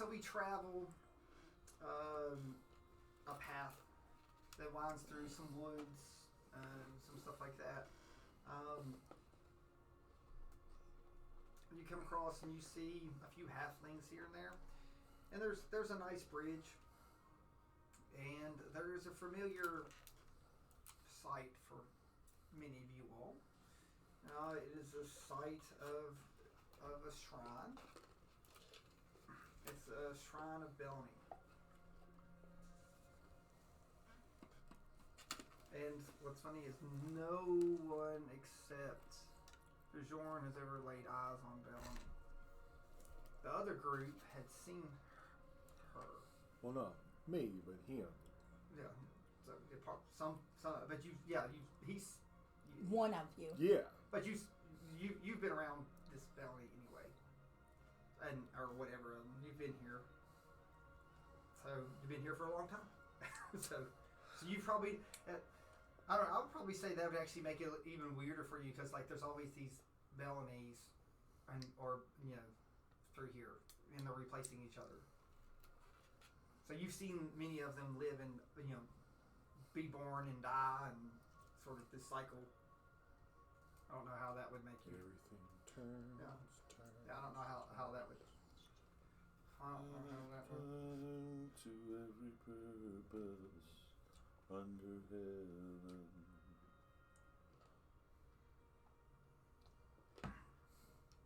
so we travel a path that winds through some woods and some stuff like that. You come across and you see a few halflings here and there, and there's a nice bridge, and there's a familiar sight for many of you all. It is a site of a shrine. It's a shrine of Belny. And what's funny is no one except Bjorn has ever laid eyes on Belny. The other group had seen her. Well, not me, but him. Yeah. So some, but he's one of you. Yeah. But you've been around this Belny anyway, and or whatever. You've been here. So you've been here for a long time. so you probably. I don't know, I would probably say that would actually make it even weirder for you because, like, there's always these Belonies through here, and they're replacing each other. So you've seen many of them live and, be born and die and sort of this cycle. I don't know how that would make you. Everything turns. Yeah, I don't know how that would. I don't know how that would. To every purpose. Under heaven.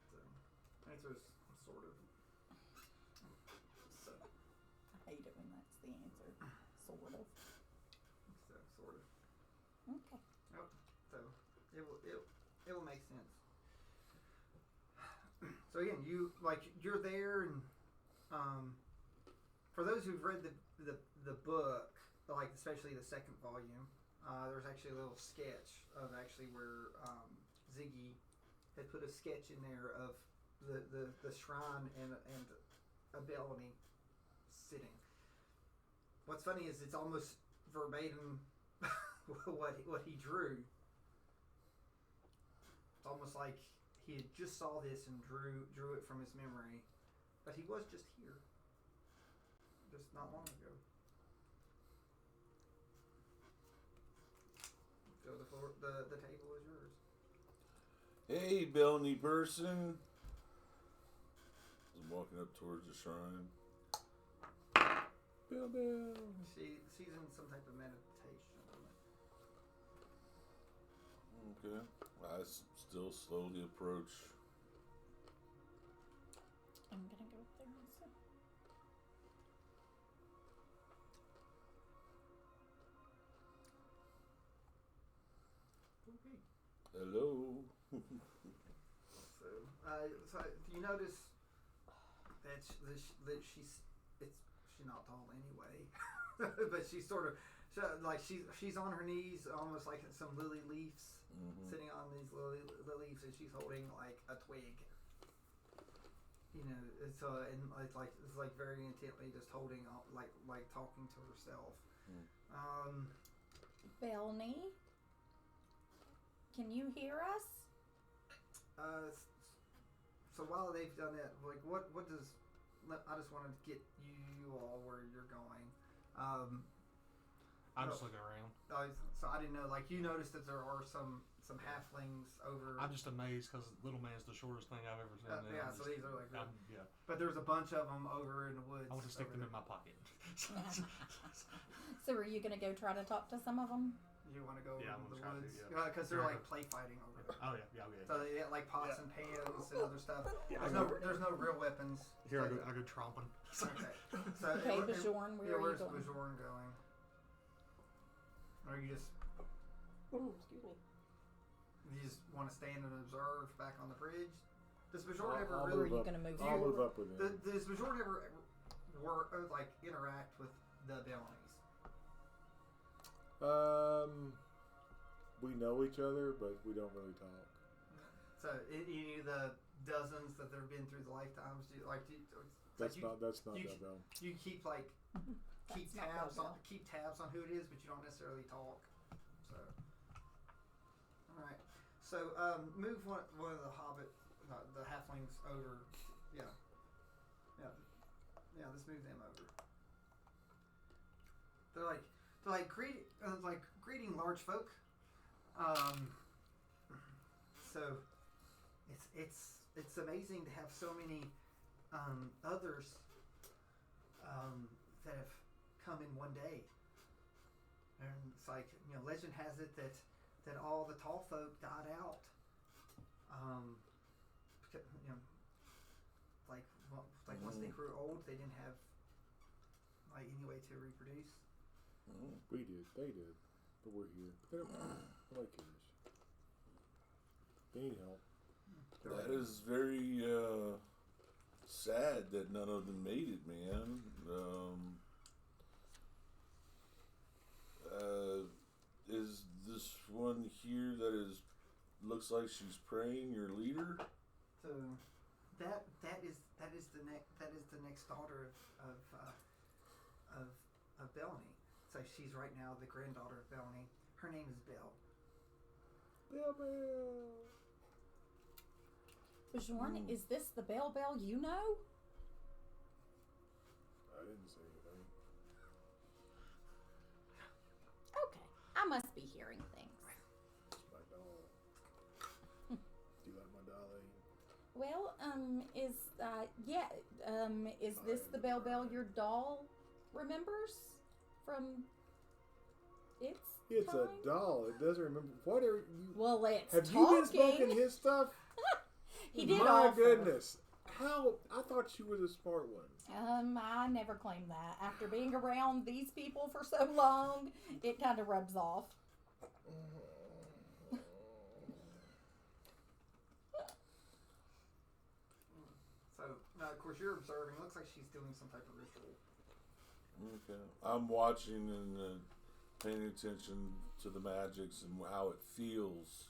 So, answer's sort of. So. I hate it when that's the answer. Sort of. So, sort of. Okay. Oh, so it will make sense. So again, you're there, and for those who've read the book. Like especially the second volume, there's actually a little sketch of actually where Ziggy had put a sketch in there of the shrine and a Belony sitting. What's funny is it's almost verbatim what he drew. It's almost like he had just saw this and drew it from his memory, but he was just here, just not long ago. So the table is yours. Hey, Belny person. I'm walking up towards the shrine. Bell. She's in some type of meditation. Okay. I still slowly approach. I'm gonna go up there also. Okay. Hello. So you notice that she's not tall anyway, but she's sort of she's on her knees, almost like some lily leaves, sitting on these lily leaves, and she's holding like a twig. It's like very intently just holding, like talking to herself. Belny, can you hear us? So while they've done that, like, what does? I just wanted to get you all where you're going. I'm just looking around. So I didn't know. Like, you noticed that there are some halflings over. I'm just amazed because Little Man's the shortest thing I've ever seen. Yeah, so these are like. Yeah. But there's a bunch of them over in the woods. I want to stick them in my pocket. So are you going to go try to talk to some of them? You want to go over in the to, woods? yeah. Because they're like play fighting over there. Oh yeah. So they get like pots and pans and other stuff. Yeah, There's no real weapons. Here I go tromping. Okay. So okay, Bjorn, where are you going? Where's Bjorn going? Or you just... excuse me. You just want to stand and observe back on the bridge? Does Bjorn Or are you going to move I'll move up with him. Does Bjorn ever interact with the Belonies? We know each other, but we don't really talk. So, any of the dozens that there have been through the lifetimes, That's not that bell. You keep keep tabs on who it is, but you don't necessarily talk. So, all right. So, move one of the halflings over. Yeah. Yeah, let's move them over. They're like greeting large folk. So it's amazing to have so many others that have come in one day. And it's like, legend has it that all the tall folk died out. Like once they grew old, they didn't have like any way to reproduce. We did. They did. But we're here. Nobody cares. They need help. That is very sad that none of them made it, man. Is this one here that looks like she's praying your leader? So that is the next daughter of Belny. So she's right now the granddaughter of Belny. Her name is Belle. Bell. Bjorn, is this the Bell you know? I didn't say anything. Okay, I must be hearing things. It's my doll. Do you like my dolly? Well, is this the Bell your doll remembers from its It's time? a doll. It doesn't remember. What are you? Well, it's Have talking. you been smoking his stuff? He did My offer. goodness. How? I thought she was a smart one. I never claimed that. After being around these people for so long, it kind of rubs off. So of course you're observing. Looks like she's doing some type of ritual. Okay. I'm watching and paying attention to the magics and how it feels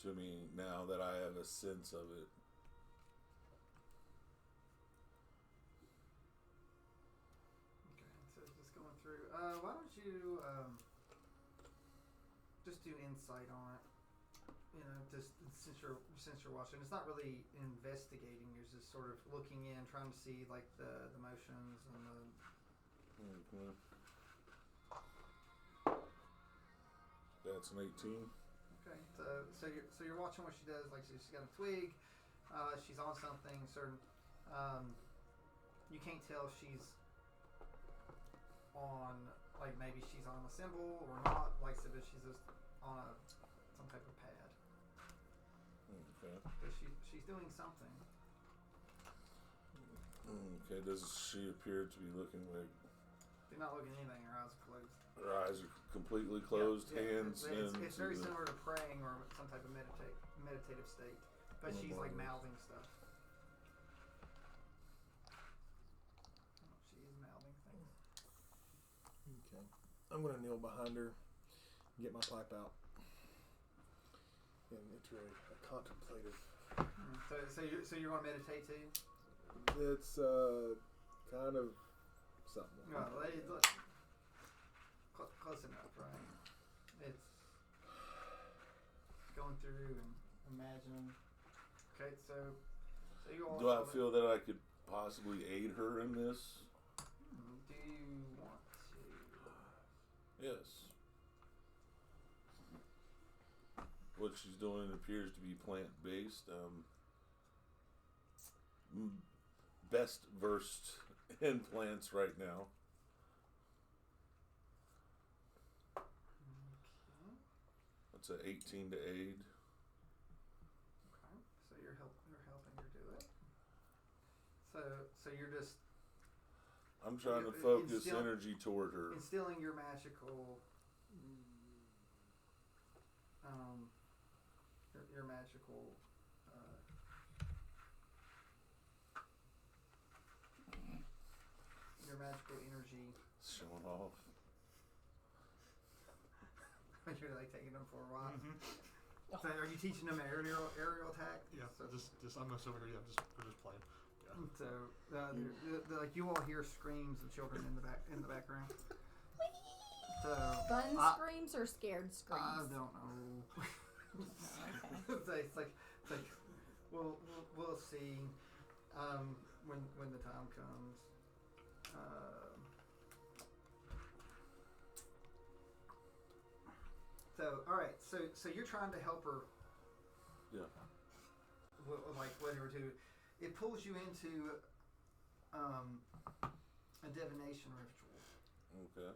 to me now that I have a sense of it. Okay, so just going through. Why don't you just do insight on it? Just since you're watching, it's not really investigating. You're just sort of looking in, trying to see like the motions and the. Okay. That's an 18. Okay, so you're watching what she does. Like she's got a twig. She's on something certain. You can't tell if she's on, like maybe she's on a symbol or not. Like so, that she's just on some type of pad. Okay. But she's doing something. Okay. Does she appear to be looking like You're not looking at anything. Her eyes are closed. her eyes are completely closed, hands It's very into the- similar to praying or some type of meditative state. But she's like mouthing stuff. She is mouthing things. Okay. I'm gonna kneel behind her and get my pipe out and enter a contemplative. So you're going to meditate too? It's kind of something. Well, look, close enough, right? It's going through and imagining. Okay, so you all. Do I feel that I could possibly aid her in this? Do you want to? Yes. What she's doing appears to be plant-based. Best versed in plants right now. Okay. That's an 18 to aid. Okay. So you're helping her do it. So you're just I'm trying to You're focus energy toward her. instilling your magical your magical energy. Showing off. You're like taking them for a while. Mm-hmm. So are you teaching them aerial attack? Yeah, So, just I'm just over here. Yeah, we're just playing. Yeah. so like you all hear screams of children in the background. So Fun screams or scared screams? I don't know. Okay. It's like we'll see when the time comes. so you're trying to help her. Yeah. Like whatever to, it pulls you into a divination ritual. Okay.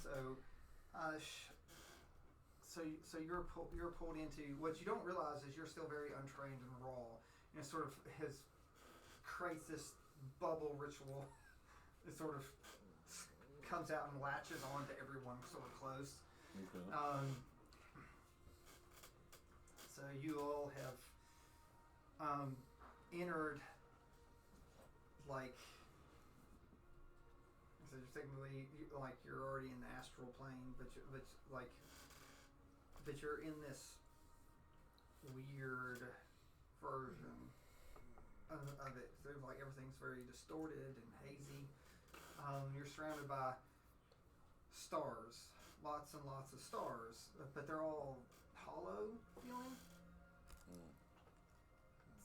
So, so you're pulled into what you don't realize is you're still very untrained and raw, and it sort of creates this bubble ritual. It sort of comes out and latches on to everyone sort of close. Okay. So you all have entered, like, so you're technically like you're already in the astral plane, but you're in this weird version of it. So like everything's very distorted and hazy. You're surrounded by stars, lots and lots of stars, but they're all hollow feeling.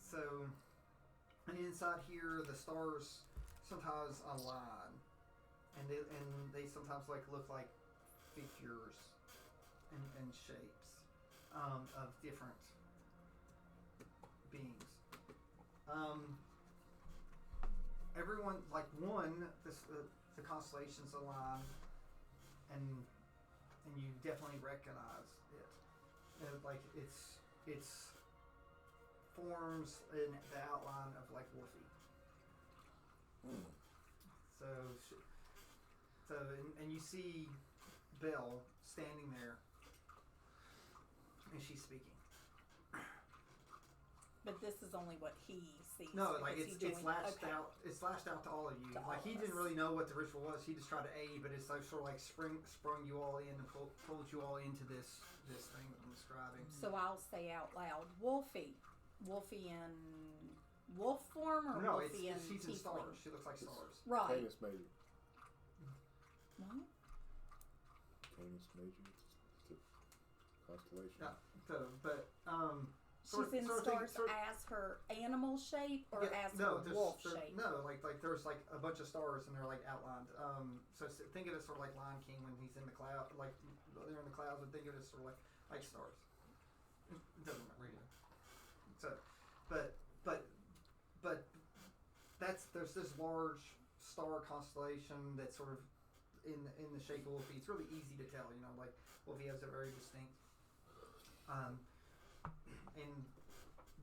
So, and inside here, the stars sometimes align, and they sometimes like look like figures and shapes of different beings. Everyone, like the constellations align, and you definitely recognize it. Like it's forms in the outline of like Wolfie. So and you see Belle standing there, and she's speaking. But this is only what he sees. No, like because it's lashed out. It's lashed out to all of you. To Like all he of didn't us. really know what the ritual was. He just tried to aid, but it's like sort of like sprung you all in and pulled you all into this thing that I'm describing. So I'll say out loud, Wolfie. Wolfie in wolf form or No, Wolfie in she's in tiefling? stars. She looks like stars. Right. Canis Major. What? Canis Major. It's a constellation. Yeah. So, but She's in stars as her animal shape or as her wolf shape? No, like there's like a bunch of stars and they're like outlined. So think of it sort of like Lion King when he's in the cloud, like they're in the clouds, and think of it sort of like stars. It doesn't matter. Radio. So, but there's this large star constellation that's sort of in the shape of Wolfie. It's really easy to tell, like Wolfie has a very distinct. And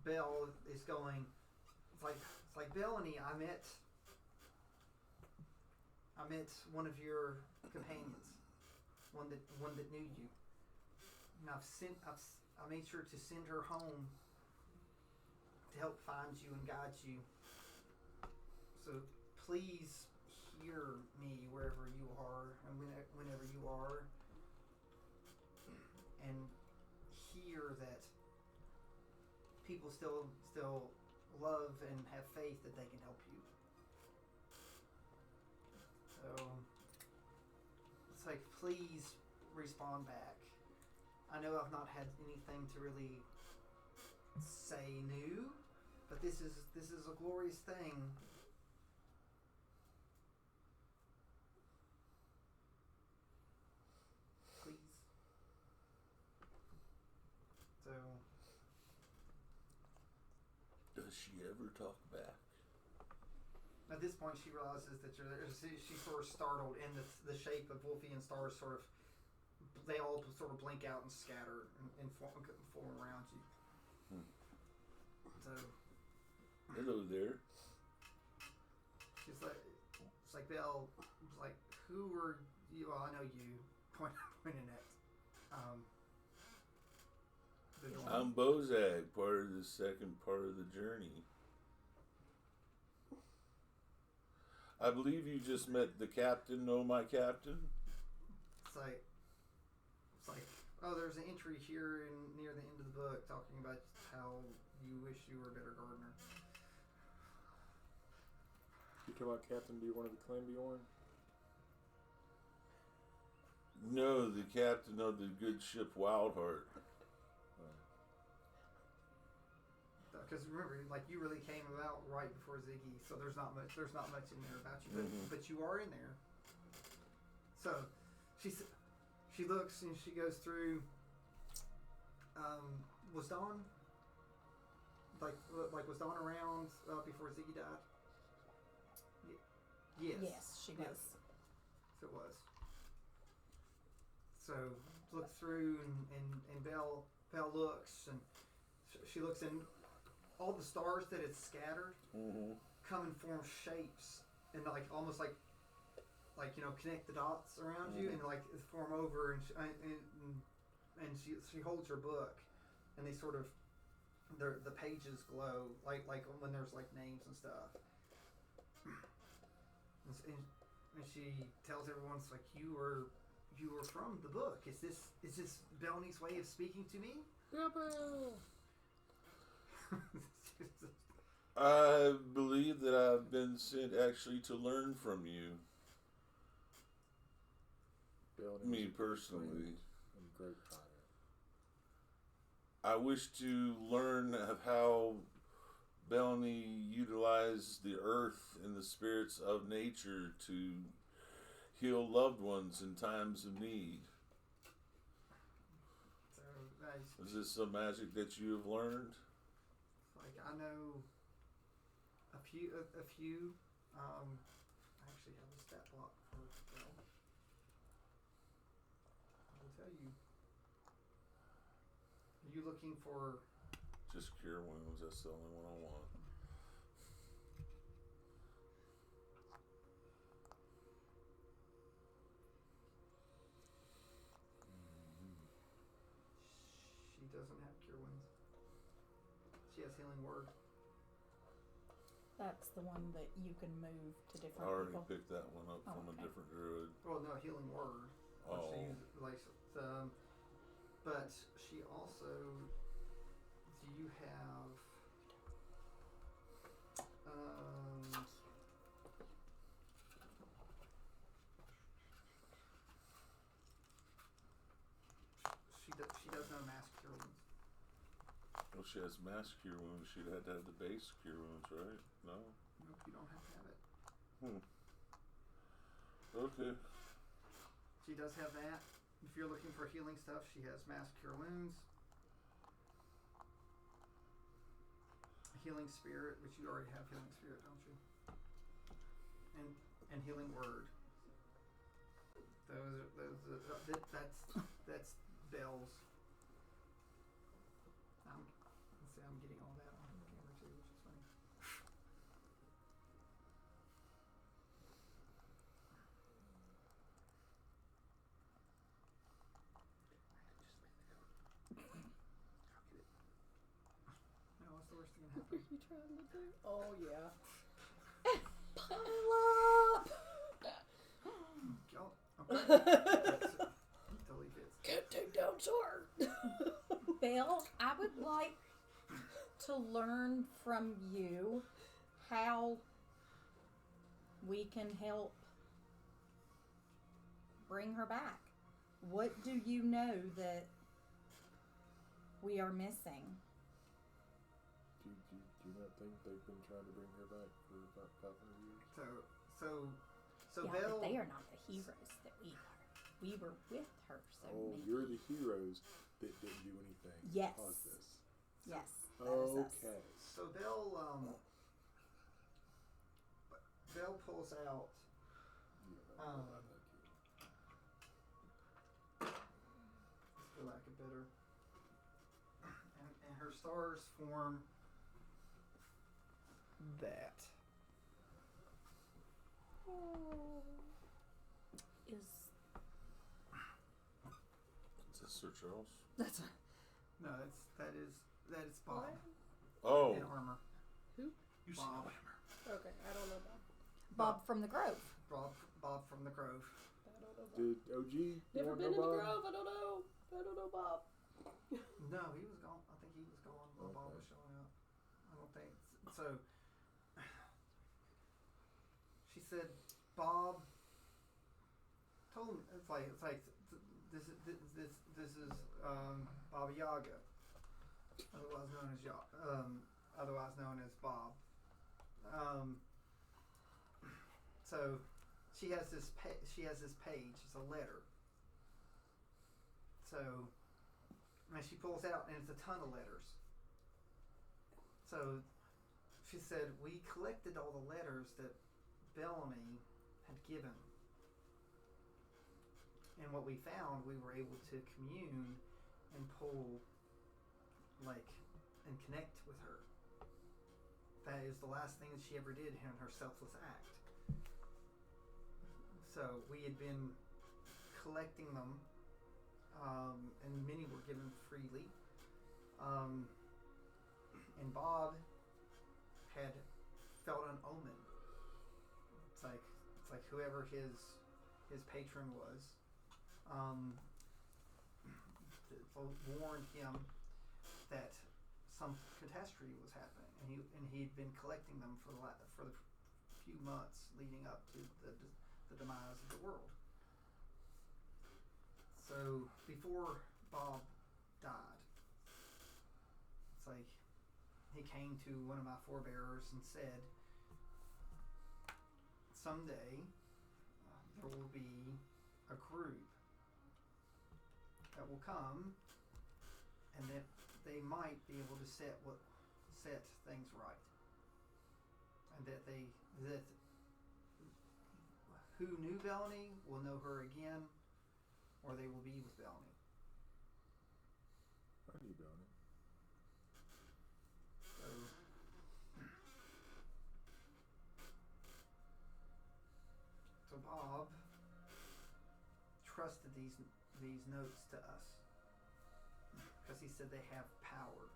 Belle is going. It's like Bellany. I met one of your companions, one that knew you. And I made sure to send her home to help find you and guide you. So please hear me wherever you are and whenever you are, and hear that people still love and have faith that they can help you. So it's like, please respond back. I know I've not had anything to really say new, but this is a glorious thing. Please. So Does she ever talk back? at this point, she realizes that you're there. She's sort of startled, and the shape of Wolfie and stars they all sort of blink out and scatter and form around you. So Hello there. she's like, it's like Belle. It's like, who are you? Well, I know you. Pointing at. The door. I'm Bozak, part of the second part of the journey. I believe you just met the captain. Know my captain? It's like, oh, there's an entry here near the end of the book talking about how you wish you were a better gardener. You talking about Captain B1 of the Clan Bjorn? No, the captain of the good ship Wildheart. Because remember, like, you really came about right before Ziggy, so there's not much in there about you, but you are in there. So she she looks and she goes through. Was Dawn was Dawn around before Ziggy died? Yes. Yes, she was. So it was. So look through and Belle looks and she looks and all the stars that it's scattered come and form shapes and like almost like connect the dots around you and like form over and she holds her book and they sort of the pages glow like when there's like names and stuff and she tells everyone it's like you were from the book. Is this Belny's way of speaking to me? I believe that I've been sent actually to learn from you. Me personally. Great fire. I wish to learn of how Belny utilized the earth and the spirits of nature to heal loved ones in times of need. So Is this some magic that you have learned? like I know a few. I actually have a stat block for Bell. I will tell you. Are you looking for? Just cure wounds. That's the only one I want. She doesn't have cure wounds. She has healing word. That's the one that you can move to I different already people. picked that one up from a Okay. different druid. Well, no, healing word. Oh. She uses, but she also. Do you have? She does know mass cure wounds. Well, she has mass cure wounds. She'd have to have the base cure wounds, right? No? Nope, you don't have to have it. Okay. She does have that. If you're looking for healing stuff, she has mass cure wounds. Healing spirit, which you already have healing spirit, don't you? And healing word. That's Bell's. I'm getting all that on camera too, which is funny. No, what's the worst thing that happen? You trying to do? Oh yeah. Pile up! Oh, okay. Totally fits. Can't take down sword. Bill, I would like to learn from you how we can help bring her back. What do you know that we are missing? Do you not think they've been trying to bring her back for about 500 years? So Yeah, Bell. but they are not the heroes that we are. We were with her so Oh, many you're the heroes that didn't do anything Yes. to cause this. Yes, that is us. Okay. So Bell pulls out. Yeah, I like you. For lack of better. And her stars form that. Is this Sir Charles? That's No, that is Bob Oh. in armor. You see no Bob. hammer. Okay, I don't know Bob. Bob from the Grove. Bob from the Grove. I don't know Bob. Did OG? You Never wanna been in know the Bob? Grove. I don't know. I don't know Bob. No, he was gone. I think he was gone while Bob Okay. was showing up. I don't think so. She said Bob told me it's like this is Baba Yaga, otherwise known as Bob. So she has this page. It's a letter, So, and she pulls out, and it's a ton of letters. So, she said, we collected all the letters that Bellamy had given. And what we found, we were able to commune and pull, like, and connect with her. That is the last thing that she ever did in her selfless act. So we had been collecting them, and many were given freely. And Bob had felt an omen. It's like whoever his patron was, warned him that some catastrophe was happening, and he'd been collecting them for the few months leading up to the demise of the world. So before Bob died, it's like he came to one of my forebearers and said, someday there will be a group that will come, and that they might be able to set things right, and that who knew Bellamy will know her again, or they will be with Bellamy. I knew Bellamy. So Bob trusted these notes to us because he said they have power.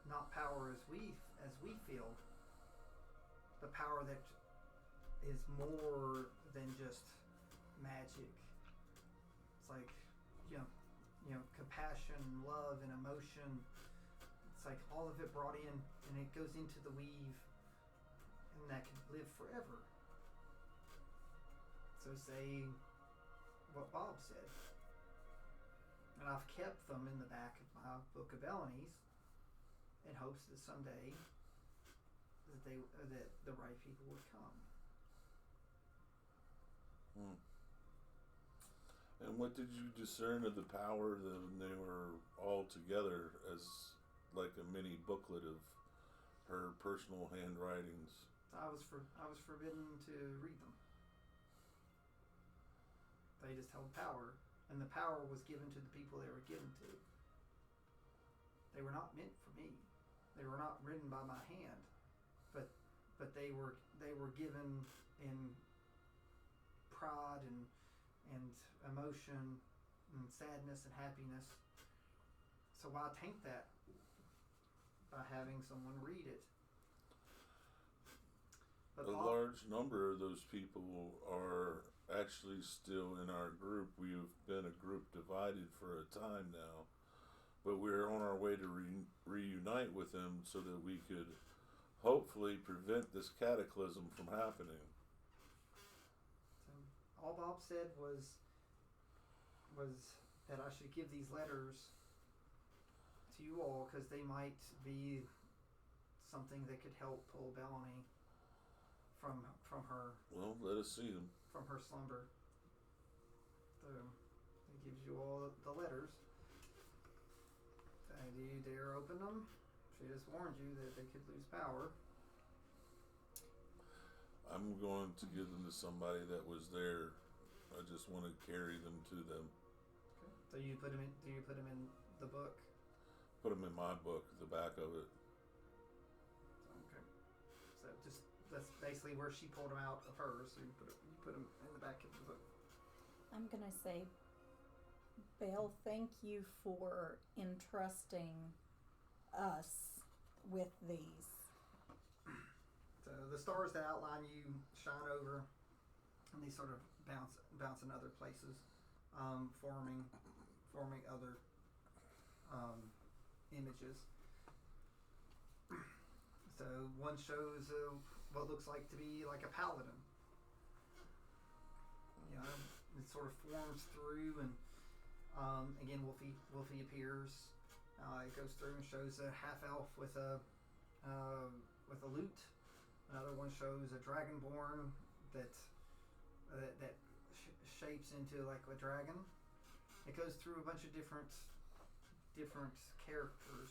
Not power as we feel, but power that is more than just magic. It's like, you know, compassion, love, and emotion. It's like all of it brought in, and it goes into the weave, and that could live forever. So say what Bob said. And I've kept them in the back of my book of Bellamy's in hopes that someday that the right people would come. And what did you discern of the power that when they were all together as like a mini booklet of her personal handwritings? I was forbidden to read them. They just held power, and the power was given to the people they were given to. They were not meant for me. They were not written by my hand, but they were given in pride and emotion and sadness and happiness. So why taint that by having someone read it? But a large number of those people are actually still in our group. We've been a group divided for a time now, but we're on our way to reunite with them so that we could hopefully prevent this cataclysm from happening. All Bob said was that I should give these letters to you all because they might be something that could help pull Bellamy from her. Well, let us see them. From her slumber. So it gives you all the letters. Do you dare open them? She just warned you that they could lose power. I'm going to give them to somebody that was there. I just want to carry them to them. Okay. So you put them in? Do you put them in the book? Put them in my book, the back of it. Okay. So that's basically where she pulled them out of hers. So you put them in the back of the book. I'm gonna say, Belle, thank you for entrusting us with these. So the stars that outline you shine over, and they sort of bounce in other places, forming other images. So one shows what looks like to be like a paladin. You know, it sort of forms through, and again, Wolfie appears. It goes through and shows a half elf with a lute. Another one shows a dragonborn that shapes into like a dragon, It goes through a bunch of different characters.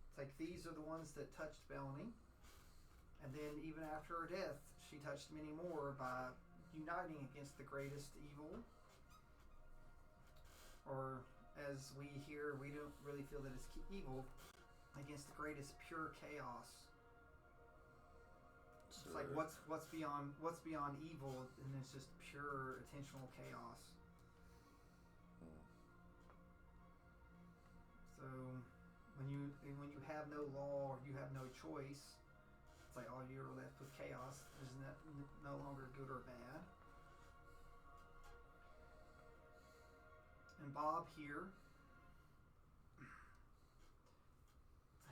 It's like these are the ones that touched Bellany, and then even after her death, she touched many more by uniting against the greatest evil. Or as we hear, we don't really feel that it's evil, against the greatest pure chaos. It's like what's beyond evil, and it's just pure intentional chaos. So when you have no law or you have no choice, it's like all you're left with chaos. There's no longer good or bad. And Bob here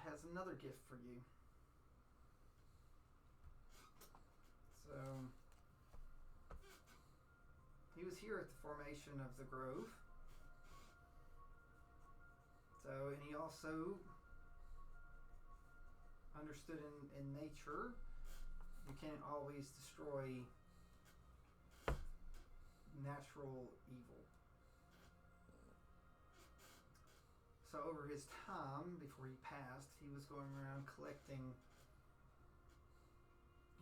has another gift for you. So he was here at the formation of the Grove. And he also understood in nature, you can't always destroy natural evil. So over his time, before he passed, he was going around collecting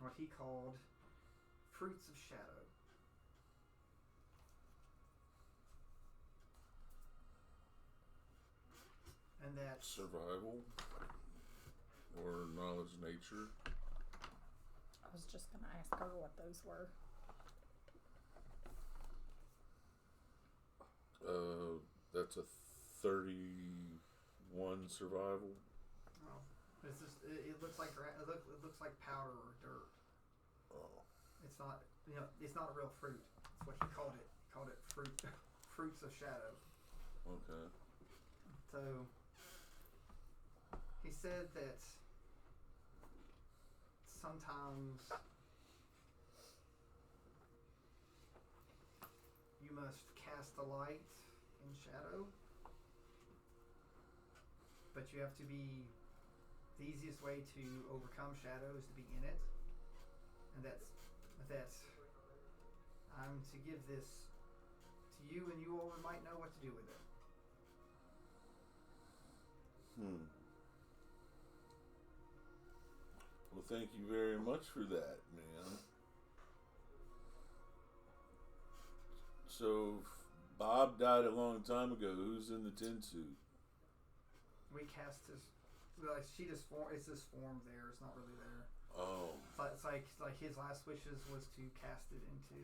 what he called fruits of shadow. And that's survival or knowledge nature. I was just going to ask her what those were. That's a 31 survival. Oh, it's just it looks like it looks like powder or dirt. Oh, It's not it's not a real fruit. That's what he called it. He called it fruits of shadow. okay. So he said that sometimes you must cast a light in shadow, but you have to be, the easiest way to overcome shadow is to be in it, and that's I'm to give this to you, and you all might know what to do with it. Well, thank you very much for that, man. So, Bob died a long time ago. Who's in the tin suit? We cast his, like she just it's just formed there. It's not really there. Oh, It's like his last wishes was to cast it into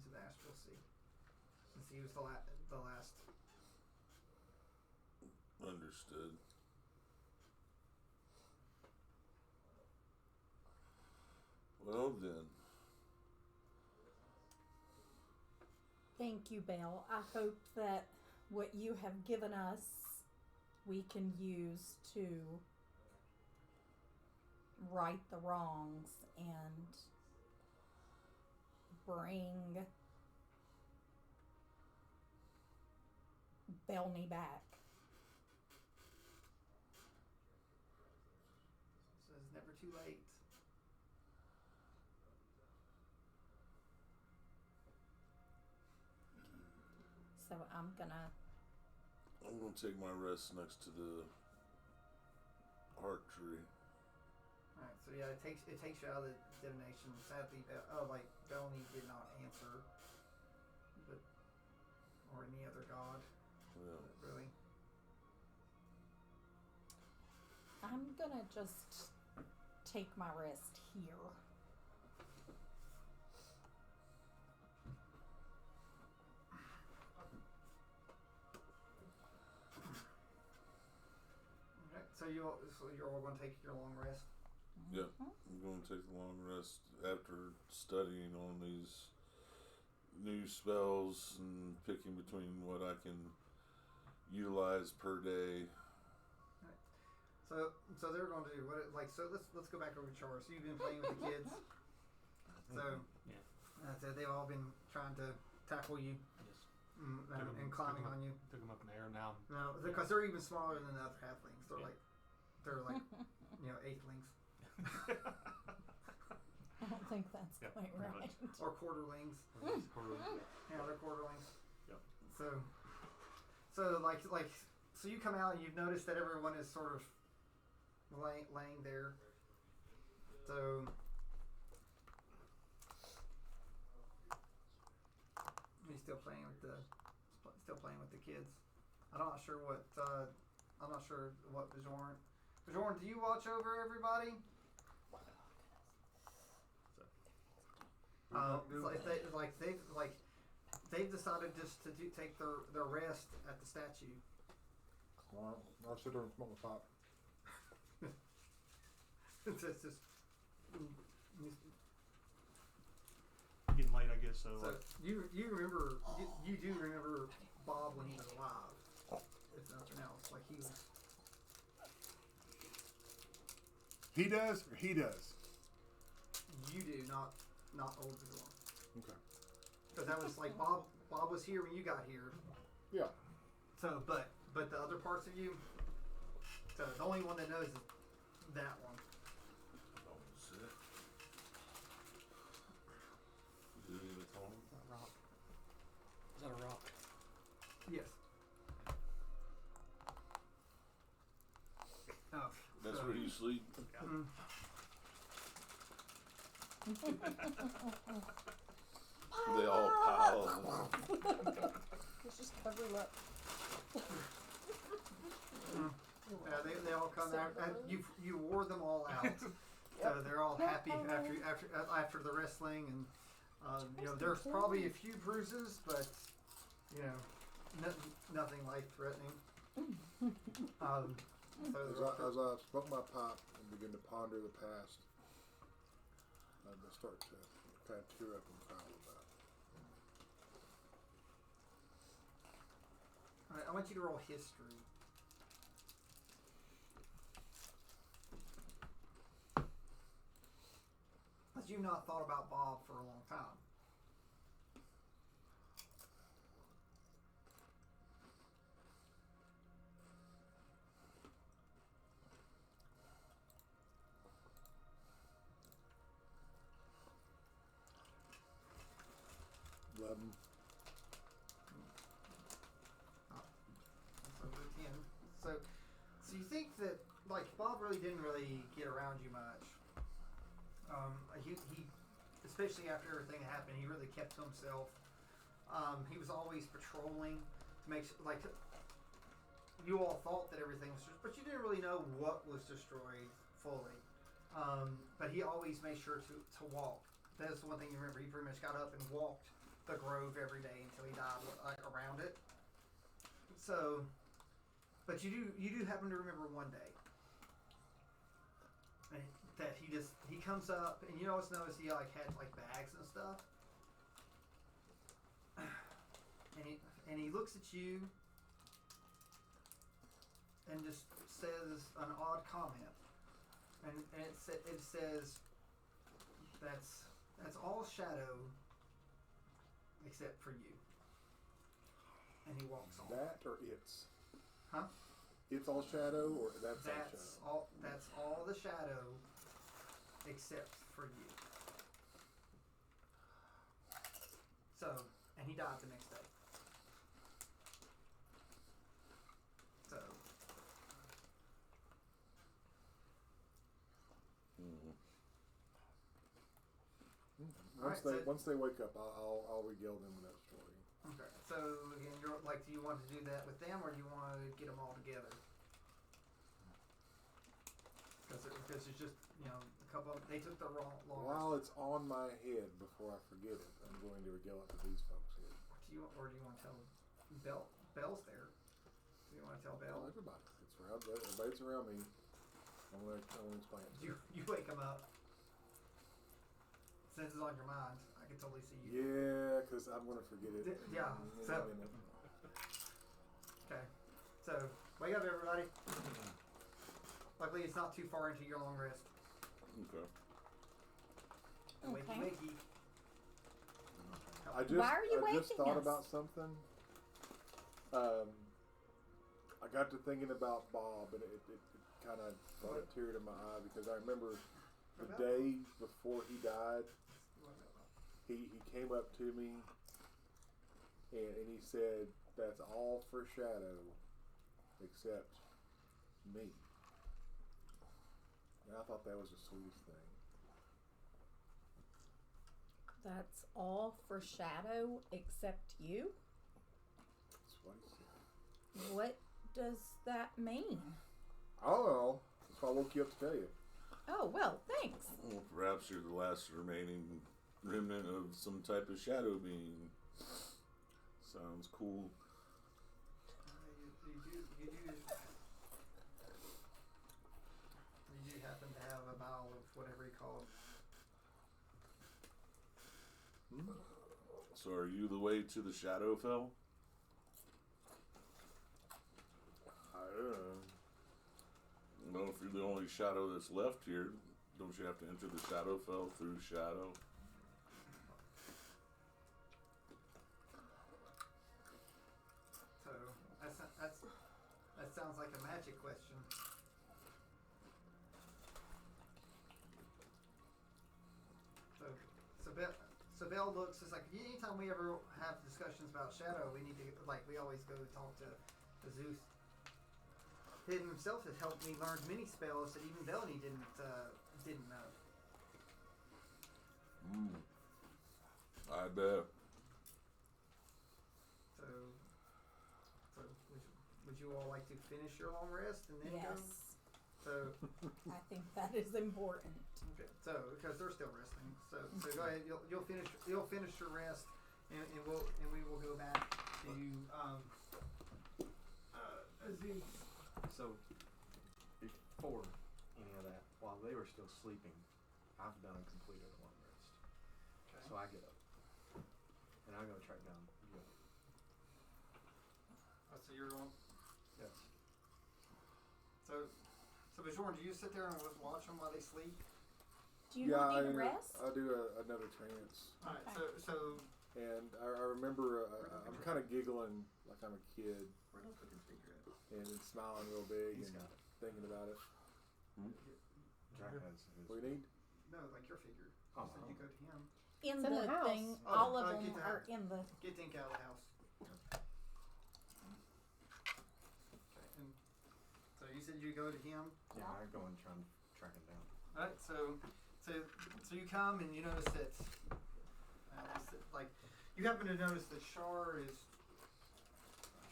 the astral sea, since he was the last. understood. Well then, Thank you, Belle. I hope that what you have given us, we can use to right the wrongs and bring Bellany back. So it's never too late. So I'm gonna take my rest next to the heart tree. Alright, so yeah, it takes you out of the divination. Sadly, Bellany did not answer, but or any other god, Yeah. really. I'm gonna just take my rest here. Okay, so you're all going to take your long rest. Yeah, I'm going to take a long rest after studying on these new spells and picking between what I can utilize per day. So they're going to do what? Let's go back over to chores. So you've been playing with the kids. So Yeah. So they've all been trying to tackle you Yes. and climbing on you. Took them up in the air now. No, because they're even smaller than the other halflings. They're Yeah. like eighthlings. I don't think that's Yep, quite pretty right. or quarterlings. Or these quarterly- Yeah, they're quarterlings. Yep. So so you come out and you've noticed that everyone is sort of laying there. So he's still playing with the kids. I'm not sure what Bajorn. Bajorn, do you watch over everybody? They've decided just to take their rest at the statue. Well, I'll sit there and smoke my pipe. It's just Getting late, I guess. So, so you remember you do remember Bob when he was alive, if nothing else. Like he was. He does, or he does? You do not old Bajorn. Okay. Because that was like Bob was here when you got here. Yeah. So but the other parts of you. So the only one that knows is that one. That was it. Did you even tell him? Is that a rock? Is that a rock? Yes. Oh. That's so, where you sleep. mm, They all pile. Let's just cover him up. yeah, they all come out. And you wore them all out. So they're all happy after the wrestling, and there's probably a few bruises, but nothing life threatening. As I smoke my pipe and begin to ponder the past, I start to kind of tear up and cry a little bit. All right, I want you to roll history. Because you've not thought about Bob for a long time. So you think that Bob really didn't get around you much. He especially after everything that happened, he really kept to himself. He was always patrolling to make sure, you all thought that everything was but you didn't really know what was destroyed fully. But he always made sure to walk. That's the one thing you remember. He pretty much got up and walked the grove every day until he died around it. So, but you do happen to remember one day that he comes up, and you always notice he had bags and stuff, and he looks at you and just says an odd comment, and it says that's all shadow except for you. And he walks off. That or it's? Huh? It's all shadow, or that's all shadow? That's all the shadow except for you. So, and he died the next day. So. Once they wake up, I'll regale them with that story. Okay. So again, do you want to do that with them, or do you want to get them all together? Because it's just a couple. They took the longest. While it's on my head, before I forget it, I'm going to regale it to these folks here. Do you want to tell Belle? Belle's there. Do you want to tell Belle? Well, everybody. Everybody's around me. I'm going to explain it. You wake them up. Since it's on your mind, I can totally see you. Yeah, because I'm going to forget it. Yeah. So. Okay. So wake up, everybody. Luckily, it's not too far into your long rest. Okay. Wakey, wakey. I just thought about something. I got to thinking about Bob, and it kind of brought a tear to my eye, because I remember the day before he died, he came up to me and he said, "That's all for Shadow, except me." And I thought that was the sweetest thing. That's all for Shadow except you? That's what he said. What does that mean? I don't know. That's why I woke you up to tell you. Oh, well, thanks. Well, perhaps you're the last remaining remnant of some type of shadow being. Sounds cool. You do happen to have a vial of whatever you call it. So are you the way to the Shadowfell? I don't know. Well, if you're the only shadow that's left here, don't you have to enter the Shadowfell through Shadow? So that sounds like a magic question. So Belle looks. It's like anytime we ever have discussions about Shadow, we need to we always go talk to Zeus. Hidden himself has helped me learn many spells that even Bellany didn't know. I bet. So would you all like to finish your long rest and then go? Yes. So I think that is important. okay. So because they're still resting. So go ahead. You'll finish your rest, and we will go back to Zeus. So, before any of that, while they were still sleeping, I've done and completed a long rest. Okay. So I get up, and I go track down Gil. Oh, so you're going. Yes. So Bjorn, do you sit there and watch them while they sleep? Do you not need to rest? I do another trance. All right. Okay. So And I remember I'm kind of giggling like I'm a kid where do I put your figure at? and smiling real big He's and got it. thinking about it. Jack has his. What do you need? No, like your figure. Oh, You said you go to him. In It's in the the house. thing, Oh, all of get them that. are in the. Get Dink out of the house. Okay. And so you said you go to him. Yeah, I go and try and track him down. All right. So you come and you notice that you happen to notice that Char's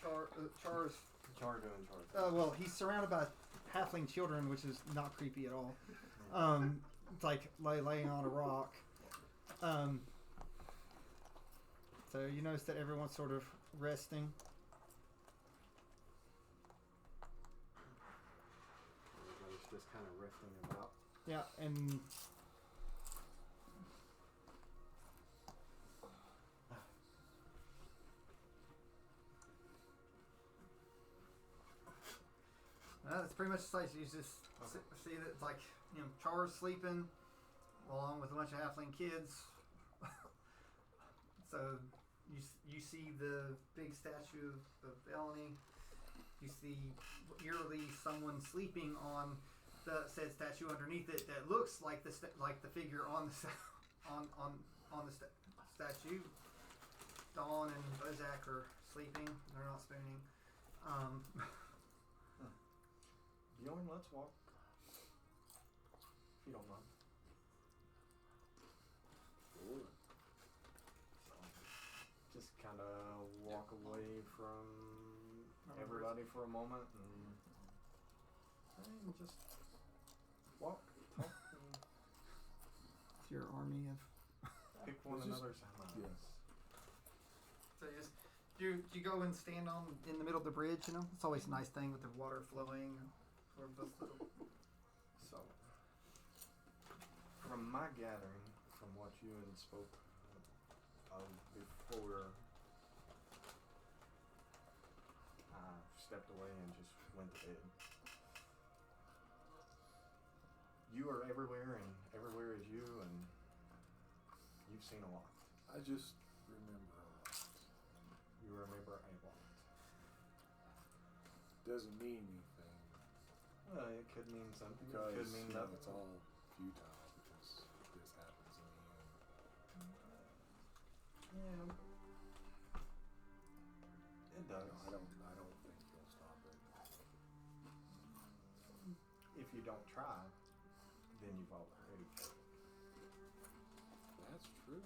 Char doing Char. well, he's surrounded by halfling children, which is not creepy at all. It's like laying on a rock. So you notice that everyone's sort of resting. Everybody's just kind of resting about. Yeah, and that's pretty much the size. You just see that it's like Char's sleeping along with a bunch of halfling kids. So you see the big statue of Bellany. You see eerily someone sleeping on the said statue underneath it that looks like the figure on the statue. Dawn and Bozak are sleeping. They're not spooning. Bjorn, let's walk. If you don't mind. Sure. Just kind of walk away from everybody for a moment and just walk, talk, and It's your army of. pick one It's just- another's minds. Yes. So you go and stand in the middle of the bridge. It's always a nice thing with the water flowing. So, from my gathering, from what you had spoke of before I stepped away and just went to bed, you are everywhere and everywhere is you, and you've seen a lot. I just remember a lot. You remember a lot. Doesn't mean anything It could mean something. because It could mean nothing. it's all futile because this happens in the end. Yeah. It does. I don't think he'll stop it. If you don't try, then you've already failed. That's true.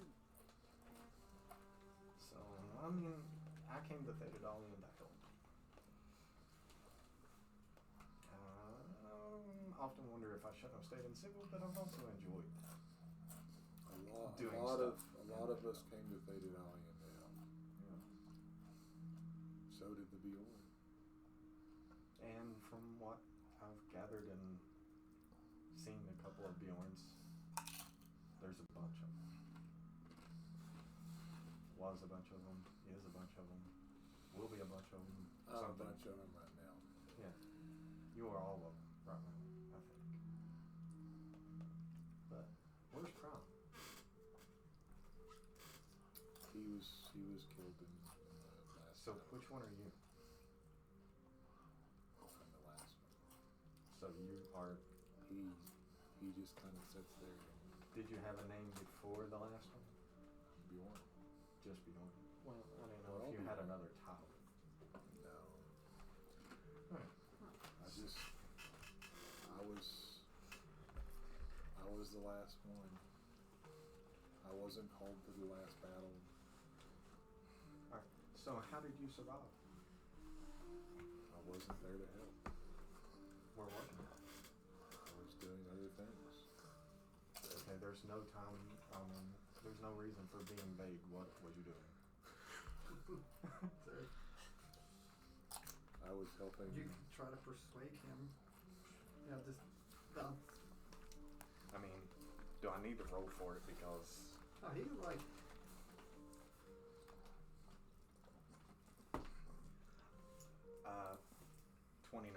So, I mean, I came to Thetadolyon to help. Often wonder if I shouldn't have stayed in civil, but I've also enjoyed doing A lot stuff. of us came to Thetadolyon now. Yeah. So did the Bjorn. And from what I've gathered and seen a couple of Bjorns, there's a bunch of them. Was a bunch of them, is a bunch of them, will be a bunch of them. I'm a bunch of them right now. Yeah. You are all of them right now, I think. But where's Prom? He was killed in the last So battle. which one are you? In the last one. So you are. He just kind of sits there and Did you have a name before the last one? Bjorn. Just Bjorn. Well, I didn't know Well, if you had Bjorn. another title. No. Alright. I was the last one. I wasn't called to the last battle. Alright. So how did you survive? I wasn't there to help. Where were you? I was doing other things. Okay, there's no time. There's no reason for being vague. What was you doing? I was helping. You could try to persuade him. You know, just I mean, do I need to roll for it because? oh, he was like 29.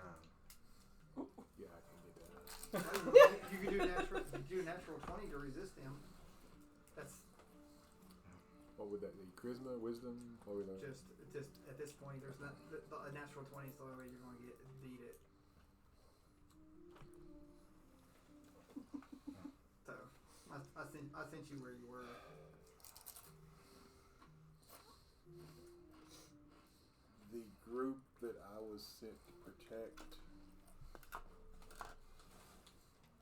Yeah, I can get that. you could do natural 20 to resist him. That's What would that be? Charisma, wisdom? What would that? just at this point. There's not a natural 20 is the only way you're going to beat it. So I sent you where you were. The group that I was sent to protect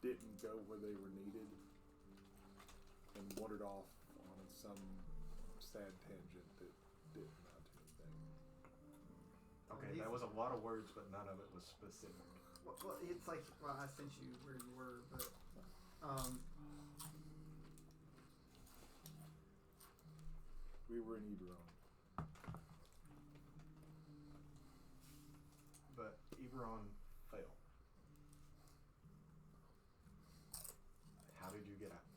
didn't go where they were needed and wandered off on some sad tangent that didn't amount to anything. Okay, that was a lot of words, but none of it was specific. Well, it's like I sent you where you were, but We were in Eberron. But Eberron failed. How did you get out?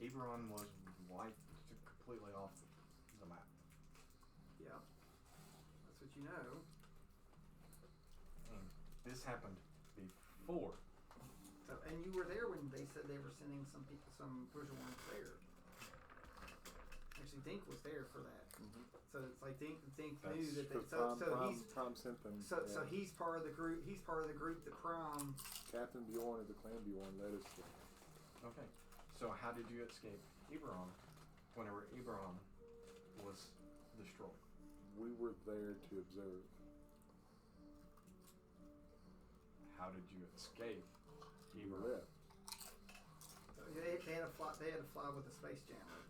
Eberron was wiped completely off the map. yeah, that's what you know. And this happened before. So, and you were there when they said they were sending some Bourgeois there. Actually, Dink was there for that. Mm-hmm. So it's like Dink knew That's that they. He's Prom sent them. so he's part of the group. He's part of the group that Prom. Captain Bjorn of the Clan Bjorn led us there. Okay. So how did you escape Eberron whenever Eberron was destroyed? We were there to observe. How did you escape We Eberron? left. So they had to fly. They had to fly with the space jammer.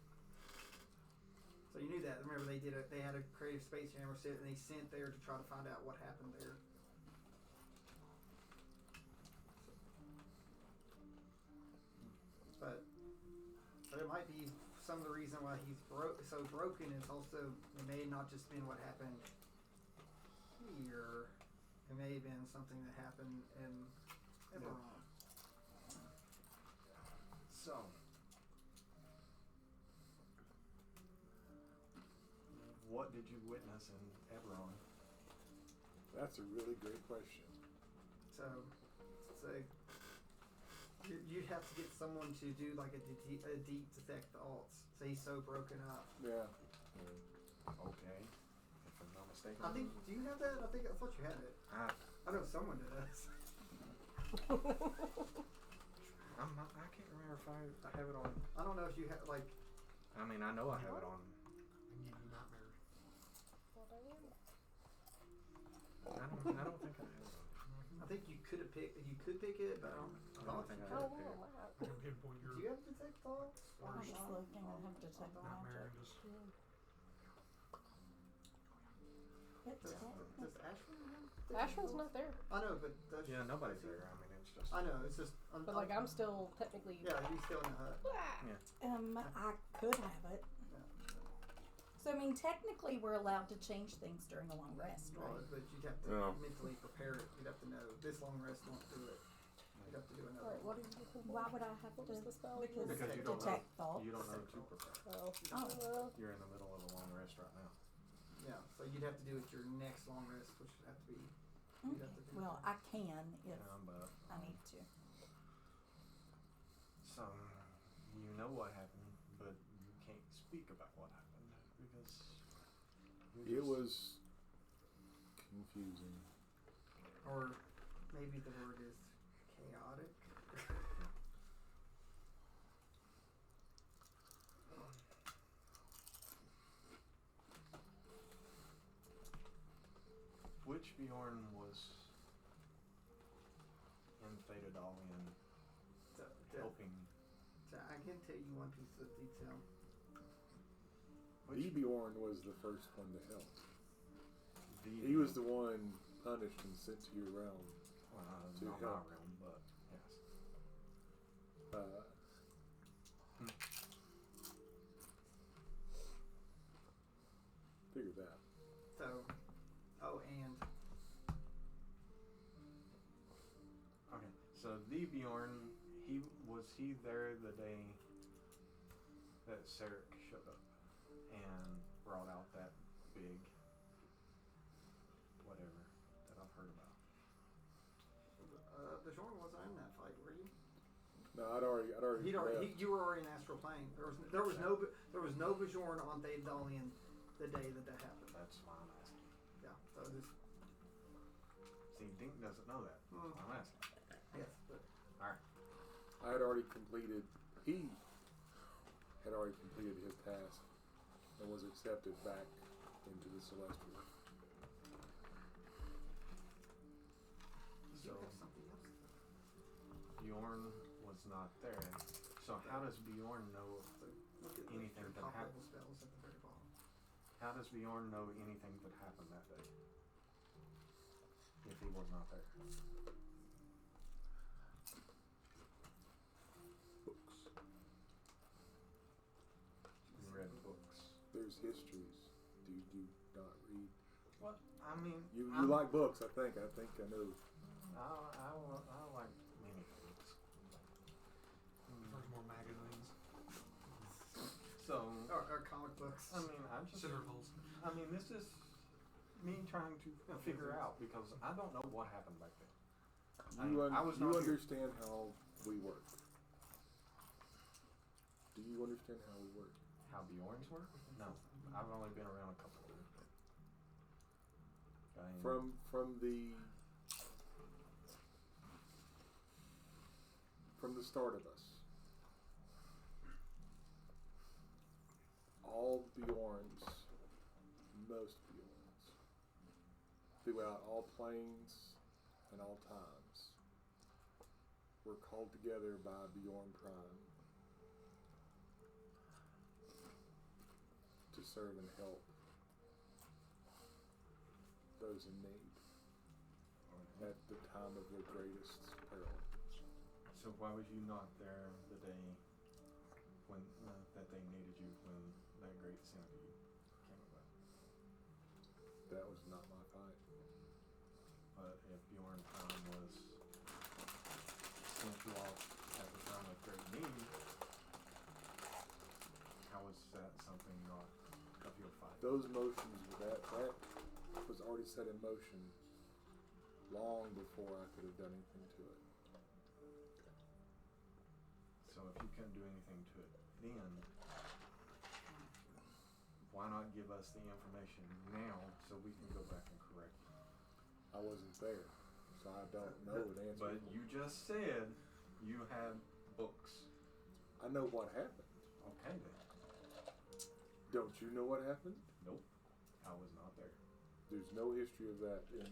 So you knew that. Remember, they had a creative space jammer sit, and they sent there to try to find out what happened there. But it might be some of the reason why he's so broken is also it may not just been what happened here. It may have been something that happened in Eberron. So, what did you witness in Eberron? That's a really great question. So you'd have to get someone to do like a deep detect the alts. So he's so broken up. Yeah. Okay, if I'm not mistaken. I think. Do you have that? I thought you had it. I know someone does. can't remember if I have it on. I don't know if you have like. I mean, I know I have it on. I give you nightmares. I don't think I have it on. I think you could pick it, but I don't think I you have could. it. I can pinpoint Do your you have detect thoughts? I'm worst just looking. I have to take nightmare and magic. just It's Does Ashwin have? Ashwin's not there. I know, but does Yeah, nobody's there. I mean, it's just. I know. It's just. But like I'm still technically. Yeah, he's still in the hut. I could have it. Yeah. So I mean, technically, we're allowed to change things during a long rest, Well, right? but you'd have to Yeah. mentally prepare it. You'd have to know this long rest won't do it. You'd have to do another. Alright, what are you looking for? Why would I have What to? was the spell? Because Because you don't detect thoughts. You don't know to prepare. Oh. Oh. You're in the middle of a long rest right now. Yeah, so you'd have to do it your next long rest, which would have to be. You'd Okay. have to do Well, I can if But I need to. so you know what happened, but you can't speak about what happened because It was confusing. Or maybe the word is chaotic. Which Bjorn was in Thetadolyon So, helping? I can tell you one piece of detail. Which Bjorn was the first one to help. the He was the one punished and sent to your realm. to not help. my realm, but yes. Figure that. So, and Okay, so the Bjorn, was he there the day that Sarek showed up and brought out that big whatever that I've heard about? Bajorn wasn't in that fight, were you? No, I'd already left. You were already in astral plane. There was no Bajorn on Thetadolyon the day that happened. That's why I'm asking. Yeah. So this. See, Dink doesn't know that. That's why I'm asking. Yes, but Alright. I had already completed. He had already completed his task and was accepted back into the celestial. you So have something else. Bjorn was not there. So how does Bjorn know So look at anything your that top happened? level spells at the very bottom. How does Bjorn know anything that happened that day? If he was not there. Books. He read books. There's histories. Do you not read? What? I mean, You I'm- like books, I think. I think I know. I like many things. there's more magazines. So, Or comic books. I mean, Centerfolds. I mean, this is me trying to figure out because I don't know what happened back then. I was You not here. understand how we work. Do you understand how we work? How Bjorns work? No, I've only been around a couple of years. From the start of us. All Bjorns, most Bjorns, throughout all planes and all times, were called together by Bjorn Prime to serve and help those in need at the time of their greatest peril. So why was you not there the day when that they needed you when that great synergy came about? That was not my fight. But if Bjorn Prime was sent you off at the time of great need, how was that something not of your fight? Those motions, that was already set in motion long before I could have done anything to it. So if you couldn't do anything to it then, why not give us the information now so we can go back and correct it? I wasn't there, so I don't know the answer. But you just said you had books. I know what happened. Okay then. Don't you know what happened? Nope, I was not there. There's no history of that in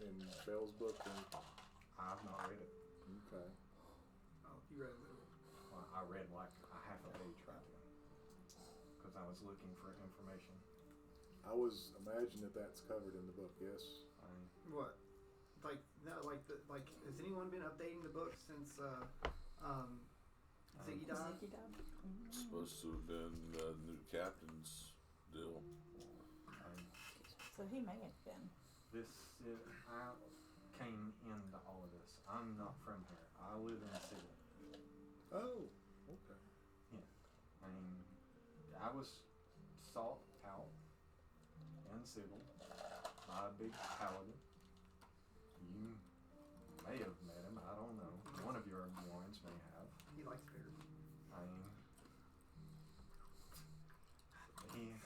Bell's book. I've not read it. Okay. Oh, you read a little. Well, I read like a half a page right then, because I was looking for information. I was imagine that's covered in the book. Yes. What? Like no, like has anyone been updating the book since Ziggy died? Ziggy died? It's supposed to have been the new captain's deal. So he may have been. I came into all of this. I'm not from here. I live in the city. Oh. Okay. I mean, I was sought out in civil by a big paladin. You may have met him. I don't know. One of your Warrens may have. He likes bears. I mean,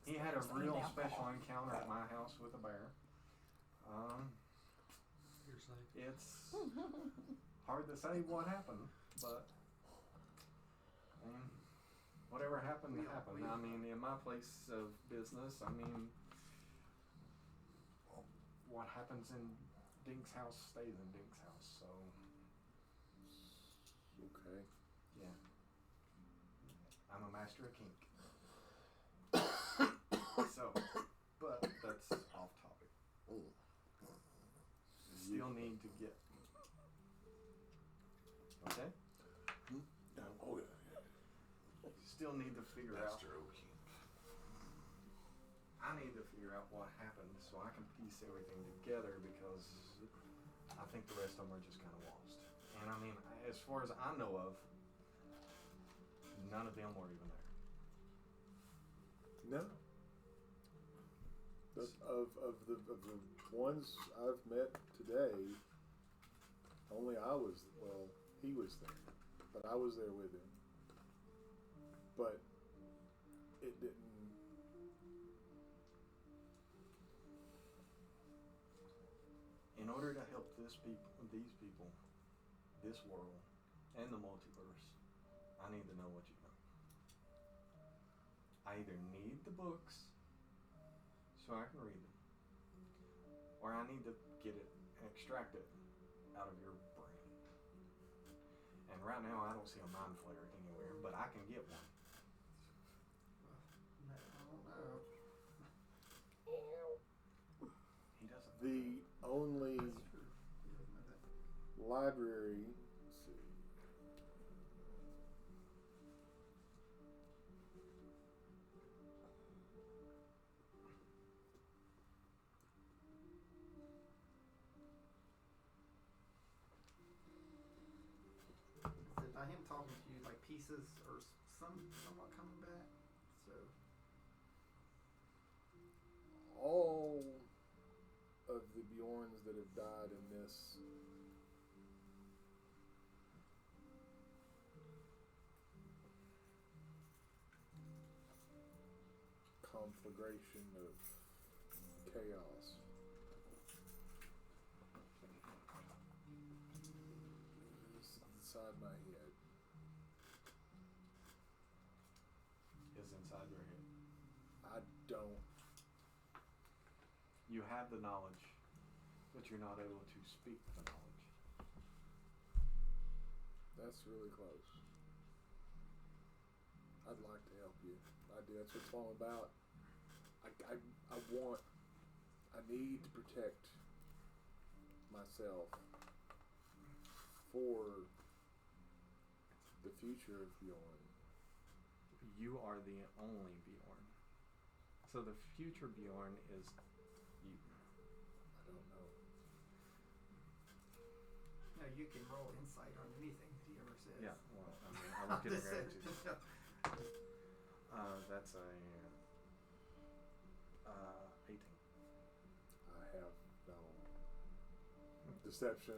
he had a bears and real alcohol. special encounter at my house with a bear. Hearsay. It's hard to say what happened, but I mean, whatever happened, happened. I mean, in my place of business, I mean, what happens in Dink's house stays in Dink's house. So, Okay. yeah, I'm a master of kink. So, but that's off topic. Still need to get. Okay? Oh yeah. Still need to figure out. Master O'King. I need to figure out what happened so I can piece everything together, because I think the rest of them are just kind of lost. And I mean, as far as I know of, none of them were even there. No. Of the ones I've met today, only he was there, but I was there with him. But it didn't. In order to help these people, this world, and the multiverse, I need to know what you know. I either need the books so I can read them, or I need to get it extracted out of your brain. And right now I don't see a mind flare anywhere, but I can get one. I don't know. He doesn't. The only That's true. He doesn't know that. library. Let's see. Is it by him talking to you, like pieces or somewhat coming back? So All of the Bjorns that have died in this conflagration of chaos is inside my head. Is inside your head. I don't. You have the knowledge, but you're not able to speak the knowledge. That's really close. I'd like to help you. I do. That's what it's all about. I need to protect myself for the future of Bjorn. You are the only Bjorn. So the future Bjorn is you. I don't know. no, you can roll insight on anything that he ever says. Yeah, well, I mean, I was getting ready to. That's a 18. I have no deception,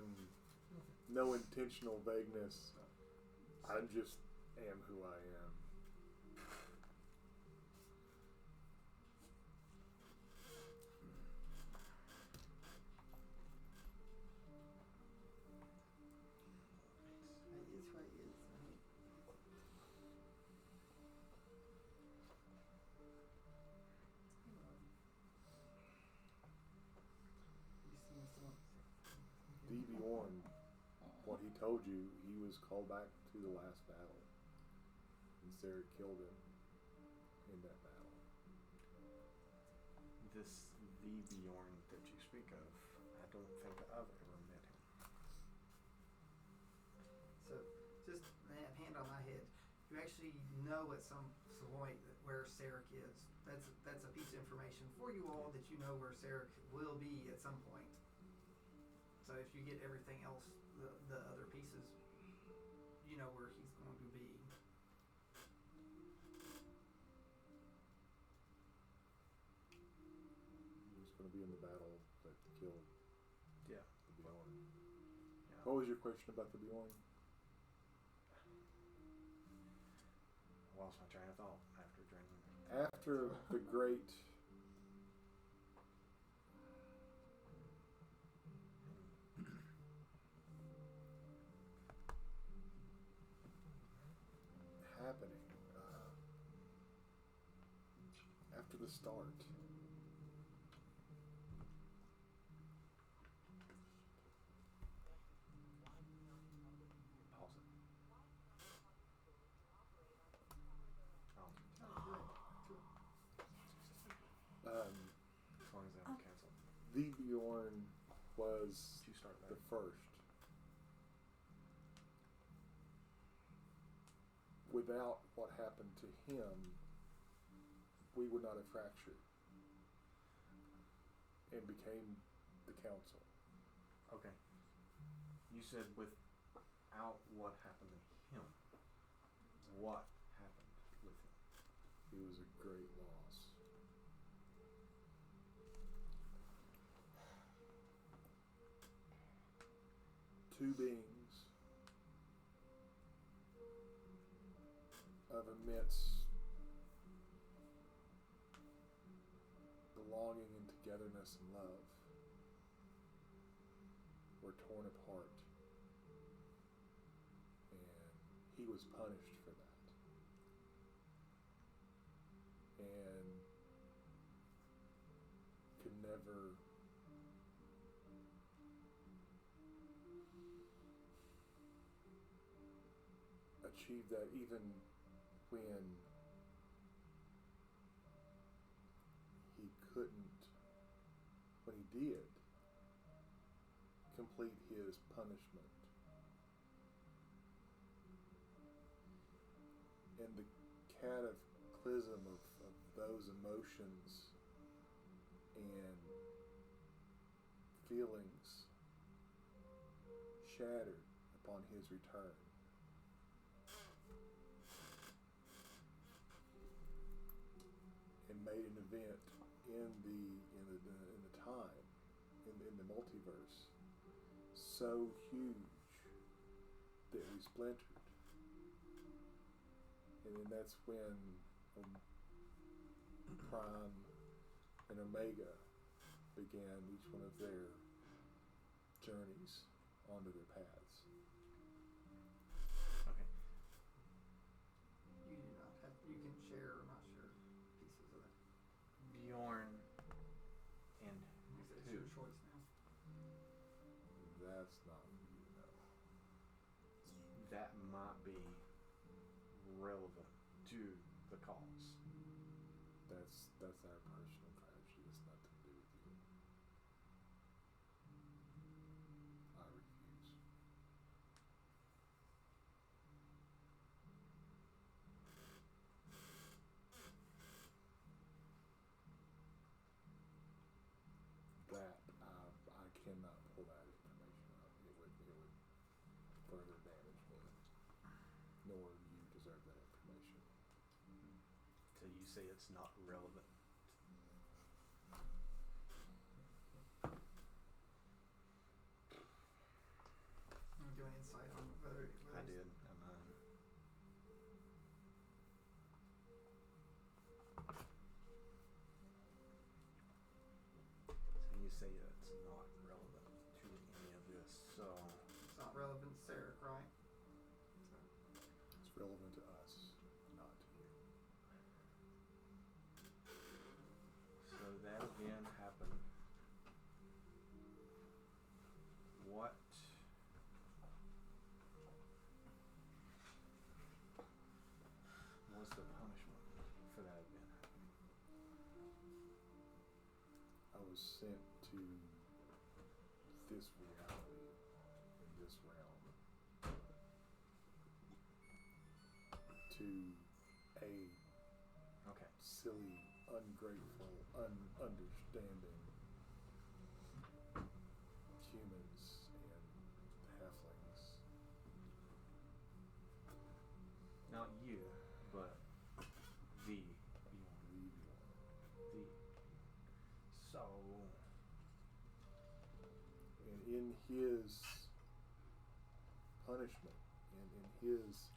no intentional vagueness. I just am who I am. He is what he is. he told you he was called back to the last battle, and Sarah killed him in that battle. This the Bjorn that you speak of, I don't think I've ever met him. So, just hand on my head. You actually know at some point where Sarek is. That's a piece of information for you all that you know where Sarek will be at some point. So if you get everything else, the other pieces, you know where he's going to be. He was going to be in the battle that killed Yeah. the Bjorn. Yeah. What was your question about the Bjorn? Lost my train of thought after drinking. After the great happening, after the start, Pause it. Oh, as long as they don't cancel. the Bjorn was You start the there. first. Without what happened to him, we would not have fractured and became the council. Okay. You said without what happened to him. What happened with him? It was a great loss. Two beings of immense belonging and togetherness and love were torn apart, and he was punished for that. And could never achieve that, even when he couldn't, when he did complete his punishment. And the cataclysm of those emotions and feelings shattered upon his return. And made an event in the time, in the multiverse, so huge that we splintered. And then that's when Prime and Omega began each one of their journeys onto their paths. Okay. You do not have. You can share or not share pieces of that. Bjorn and It's who? your choice now. That's not what you know. That might be relevant to the cause. That's our personal tragedy. It's nothing to do with you. I refuse. That I cannot pull that information up. It would further damage me. Nor you deserve that information. So you say it's not relevant. I'm gonna do an insight on whether I he's- did. So you say it's not relevant to any of this. So It's not relevant to Sarek, right? It's relevant to us, not to you. so that again happened. What was sent to this reality, in this realm, to aid Okay. silly, ungrateful, ununderstanding humans and halflings. Not you, but the Bjorn. The. So. And in his punishment and in his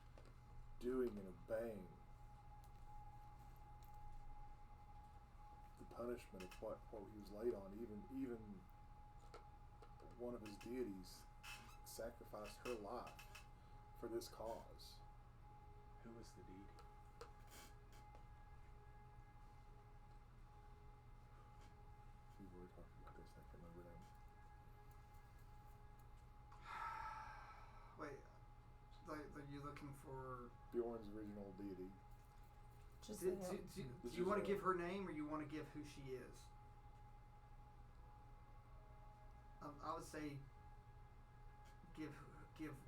doing and obeying the punishment of what he was laid on, even one of his deities sacrificed her life for this cause. Who was the deity? We were talking about this, I can't remember her name. Wait, are you looking for? Bjorn's original deity. Giselle. Do you want to give her name, or you want to give who she is? I would say give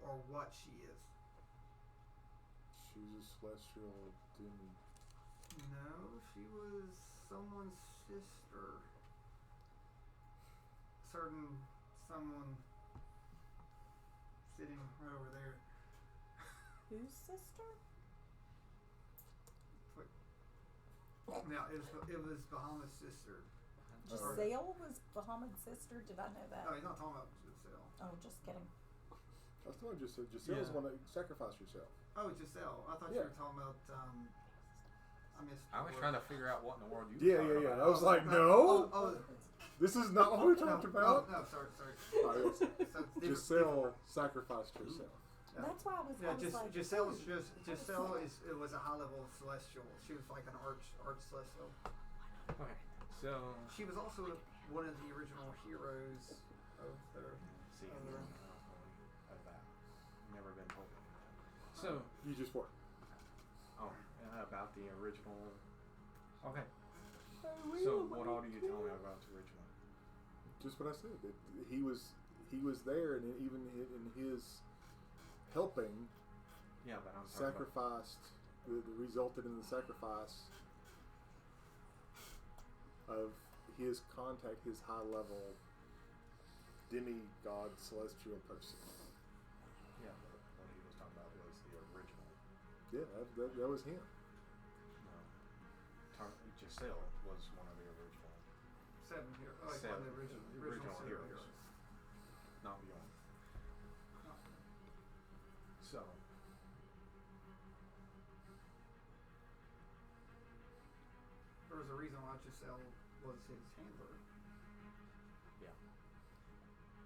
or what she is. She's a celestial demi. No, she was someone's sister. Someone sitting right over there. Whose sister? Now it was Bahama's sister. Giselle was Bahamid's sister. Did I know that? No, he's not talking about Giselle. Oh, just kidding. I was talking just Giselle's Yeah. one that sacrificed herself. Oh, Giselle. I thought Yeah. you were talking about. I missed. I was trying to figure out what in the world you were Yeah, talking yeah, yeah. about. I was like, no, Oh, this is not what we talked about. No, sorry. Oh, So it's different. Giselle sacrificed herself. That's why I was. Yeah, I was like, Giselle was a high level celestial. She was like an arch celestial. Okay, so She was also one of the original heroes of the. see, Oh, I yeah. don't know of that. Never been told any of that. So, You just were. about the original. Okay. So, what all do you tell me about the original? Just what I said. That he was there, and even in his helping, Yeah, but I'm talking about. sacrificed. The resulted in the sacrifice of his contact, his high level demigod celestial person. Yeah, but what he was talking about was the original. Yeah, that was him. No. Giselle was one of the original. Seven heroes. Like Seven. one of the original seven heroes. Not Bjorn. So, There was a reason why Giselle was his handler. yeah.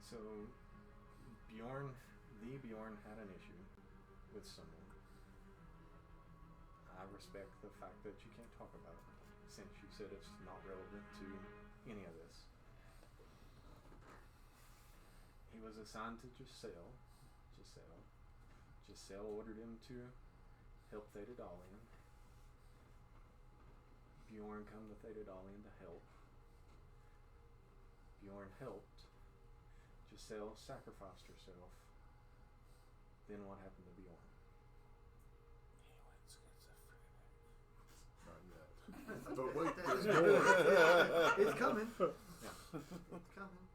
So, Bjorn had an issue with someone. I respect the fact that you can't talk about it, since you said it's not relevant to any of this. He was assigned to Giselle. Giselle ordered him to help Thetadolyon. Bjorn come to Thetadolyon to help. Bjorn helped. Giselle sacrificed herself. Then what happened to Bjorn? Not yet. But But wait, that's- there's more. It's coming. Yeah. It's coming.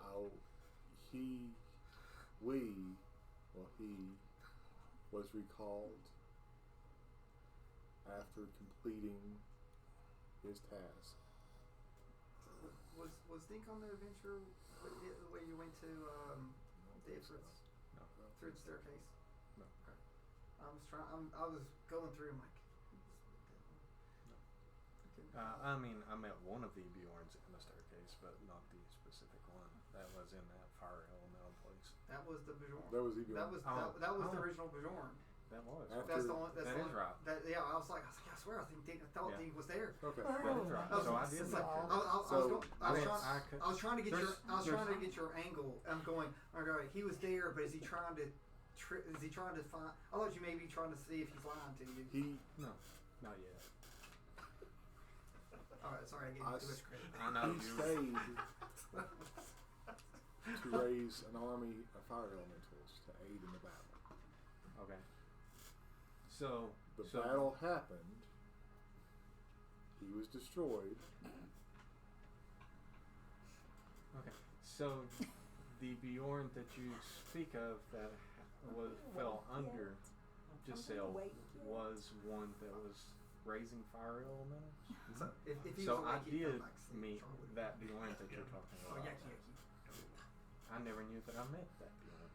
Oh, he was recalled after completing his task. Was Dink on the adventure where you went to the Ifrits No. through the staircase? No. Okay. I was going through. I'm like. I mean, I met one of the Bjorns in the staircase, but not the specific one. That was in that fire elemental place. That was the Bjorn. That was even. That was the original Bjorn. That was. After- That's the one. That's That the is one, right. Yeah, I was like, I swear, I thought Yeah. Dink was there. Okay. That is right. I was, So I did it's that. like, So- I was trying to get There's- trying to get your angle. I'm going. He was there, but is he trying to? Is he trying to find? I thought you may be trying to see if he's lying to you. He No, not yet. Alright, sorry, I gave I you too much credit. I know He you. stayed to raise an army of fire elementals to aid in the battle. Okay. So The so battle happened. He was destroyed. Okay. So the Bjorn that you speak of that fell under Giselle was one that was raising fire elementals. So, if he So was I awake, he'd come did back to sleep, meet so I wouldn't- that Bjorn that you're talking Oh, about. yucky. I never knew that I met that Bjorn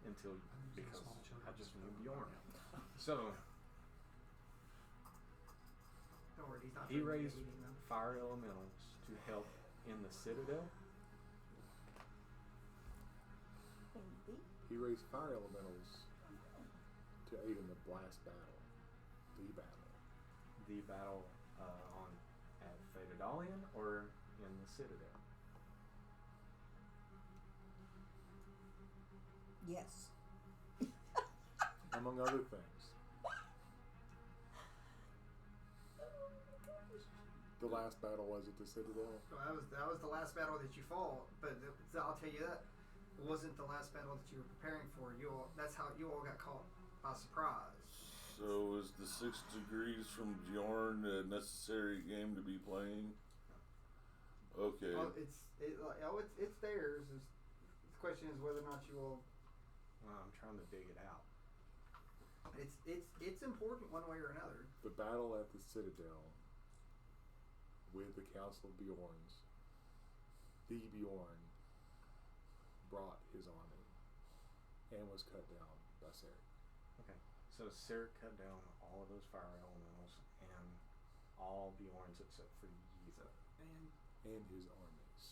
until because small children I just just knew don't Bjorn. know. So Don't worry, he's not he trying to raised get eating them. fire elementals to help in the Citadel. Maybe. He raised fire elementals to aid in the blast battle. The battle. The battle on at Thetadolyon or in the Citadel. Yes. Among other things. The last battle was at the Citadel. Well, that was the last battle that you fought, but I'll tell you that wasn't the last battle that you were preparing for. That's how you all got caught by surprise. So is the 6 degrees from Bjorn a necessary game to be playing? Okay. Oh, it's theirs. The question is whether or not you will. Well, I'm trying to dig it out. It's important one way or another. The battle at the Citadel with the Council of Bjorns. The Bjorn brought his army and was cut down by Sarek. Okay. So Sarek cut down all of those fire elementals and all Bjorns except for Yiva. And his armies.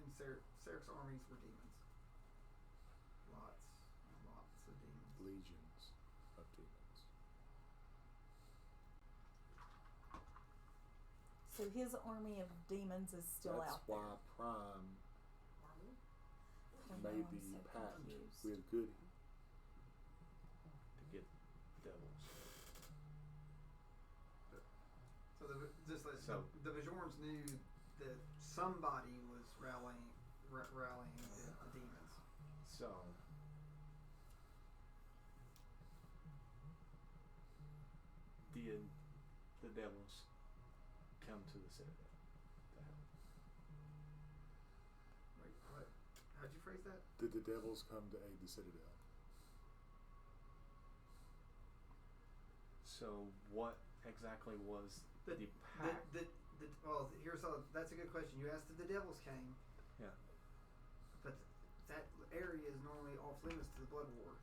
And Sarek's armies were demons. Lots of demons. Legions of demons. So his army of demons is still That's out there. why Prime I don't know, made I'm the so pact confused. with Goody. To get devils. So So- the Bajorans knew that somebody was rallying the demons. So did the devils come to the Citadel to help? Wait, what? How'd you phrase that? Did the devils come to aid the Citadel? So what exactly was The- the pact? Well, that's a good question. You asked if the devils came. Yeah. But that area is normally off limits to the Blood War.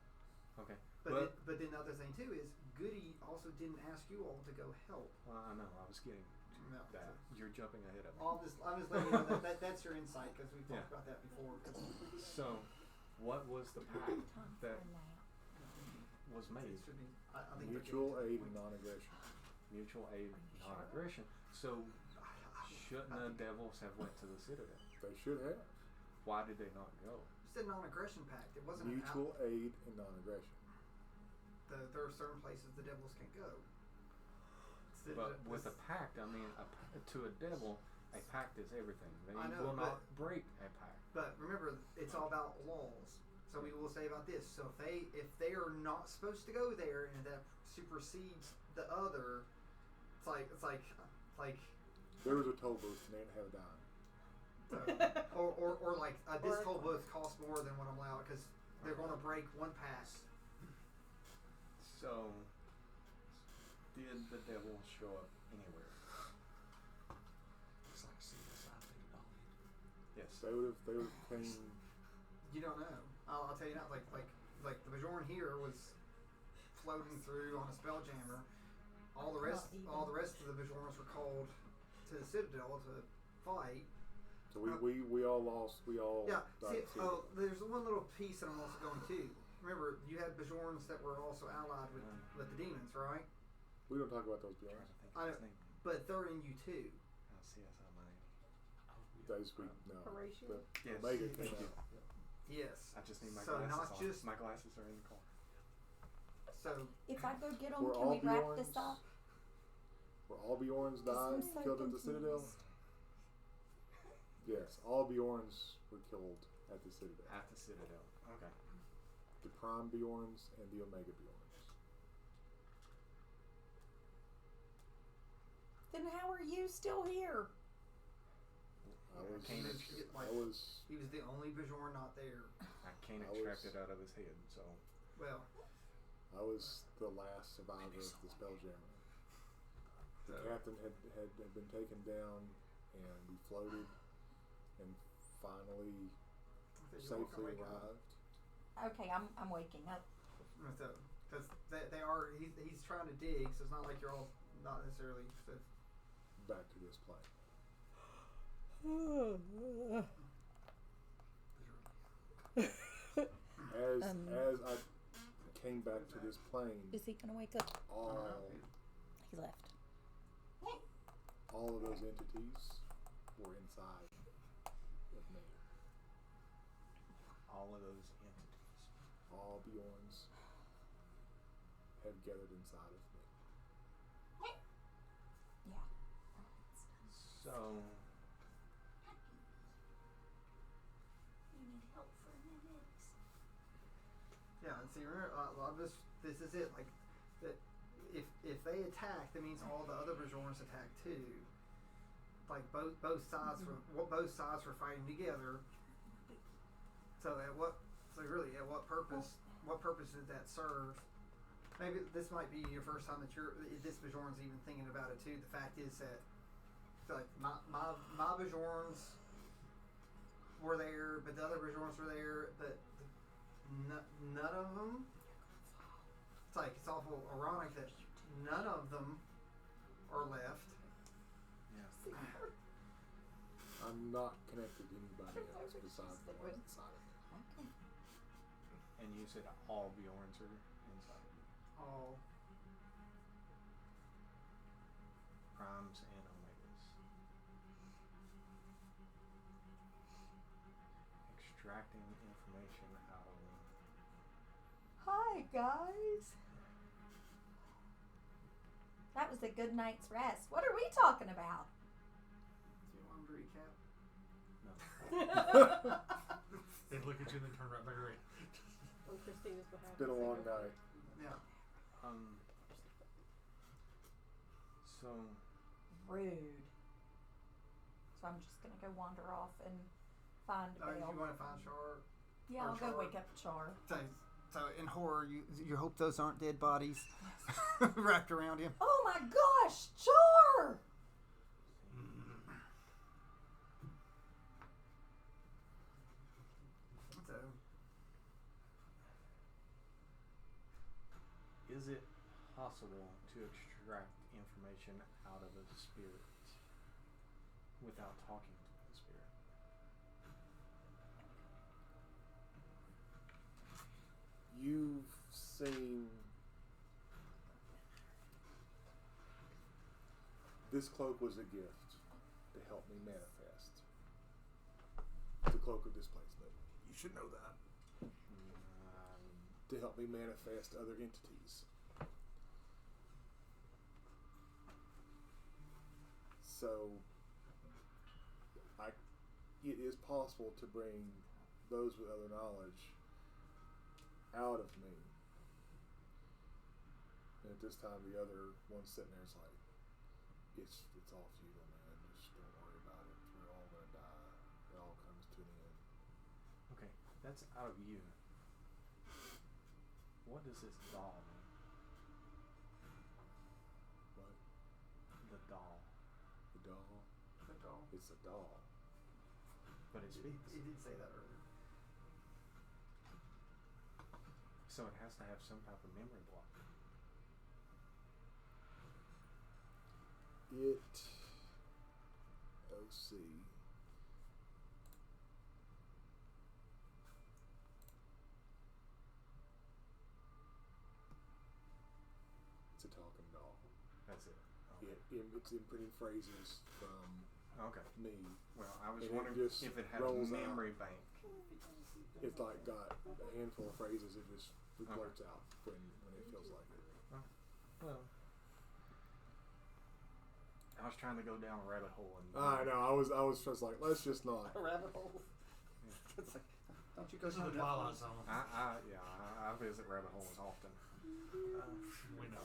Okay. But then the other thing too is Goody also didn't ask you all to go help. Well, I know. I was getting to No, that. You're jumping ahead of me. I'm just letting you know that's your insight because we've talked Yeah. about that before. So, what was the pact Time for that a nap. was made? It should be. I think Mutual aid and non-aggression. Mutual aid, non-aggression. So, shouldn't the devils have went to the Citadel? They should have. Why did they not go? It's a non-aggression pact. It wasn't Mutual aid and non-aggression. There are certain places the devils can go. But with a pact, I mean, to a devil, a pact is everything. They I know, will not but- break a pact. But remember, it's all about laws. So we will say about this. So if they are not supposed to go there, and that supersedes the other, it's like There was a toll booth and they didn't have a dime. or like this Or- toll booth costs more than what I'm allowed because they're going to break one pact. So, did the devil show up anywhere? Looks like a CSI Thetadolyon. Yes. They would have came. You don't know. I'll tell you now. Like the Bajorn here was floating through on a spelljammer. All the rest Not even. of the Bajorns were called to the Citadel to fight. So we all lost. We all Yeah. See, died too. there's one little piece that I'm also going to. Remember, you had Bajorns that were also allied with the demons, right? We don't talk about those I'm trying beyond. to think I of his know. name. But they're in you too. CSI Miami. Those we no. Horatio? The Yes. Omega came Thank you. out. Yes. I just need my So glasses not on. just- My glasses are in the car. So If I go get them, Were can all we wrap this Bjorns up? Were all Bjorns 'Cause I'm died so killed at the Citadel? confused. Yes, all Bjorns were killed at the Citadel. At the Citadel. Okay. The Prime Bjorns and the Omega Bjorns. Then how are you still here? I was. Can't I was. He was the only Bajorn not there. I can't I extract was- it out of his head, so. Well, I was the last survivor of the Spelljammer. The captain had been taken down, and we floated, and finally safely arrived. Okay, I'm waking up. because they are. He's trying to dig, so it's not like you're all not necessarily. So. Back to this plane. As I came back to this plane, Is he gonna wake up? He left. all of those entities were inside of me. All of those entities. All Bjorns had gathered inside of me. Yeah. So. You need help for a minute. Yeah, and see, remember, a lot of this is it. Like, that if they attack, that means all the other Bajorns attack too. Like both sides were fighting together. So really at what purpose? What purpose did that serve? Maybe this might be your first time that this Bajorn's even thinking about it too. The fact is that like my Bajorns were there, but the other Bajorns were there, but none of them. It's awful ironic that none of them are left. Yeah. I'm not connected to anybody else besides the one inside of me. Okay. And you said all Bjorns are inside of you. All Primes and Omegas. Extracting information out of them. Hi guys. That was a good night's rest. What are we talking about? do you want to recap? No. They look at you and then turn right back around. On Christina's behalf. It's been a long night. Yeah. So Rude. So I'm just gonna go wander off and find Oh, Belle. you want to find Char? Yeah, I'll Char. go wake up Char. So in horror, you hope those aren't dead bodies wrapped around him. Oh my gosh, Char! So is it possible to extract information out of a spirit without talking to the spirit? You've seen this cloak was a gift to help me manifest. The cloak of displacement. You should know that. To help me manifest other entities. So, it is possible to bring those with other knowledge out of me. And at this time, the other one sitting there is like, it's all futile, man. Just don't worry about it. We're all gonna die. It all comes to an end. Okay, that's out of you. What does this doll mean? What? The doll. The doll? the doll. It's a doll. But it speaks. He did say that earlier. So it has to have some type of memory block. Let's see. It's a talking doll. That's it. Okay. It's imprinting phrases from Okay. me. Well, I was And it wondering just if it had a rolls out. memory bank. It's like got a handful of phrases. It just blurts out when it feels like it. Well, I was trying to go down a rabbit hole and I know. I was just like, let's just not. A rabbit hole. It's like, don't you go Go to to the the Twilight Zone. I visit rabbit holes often. We know.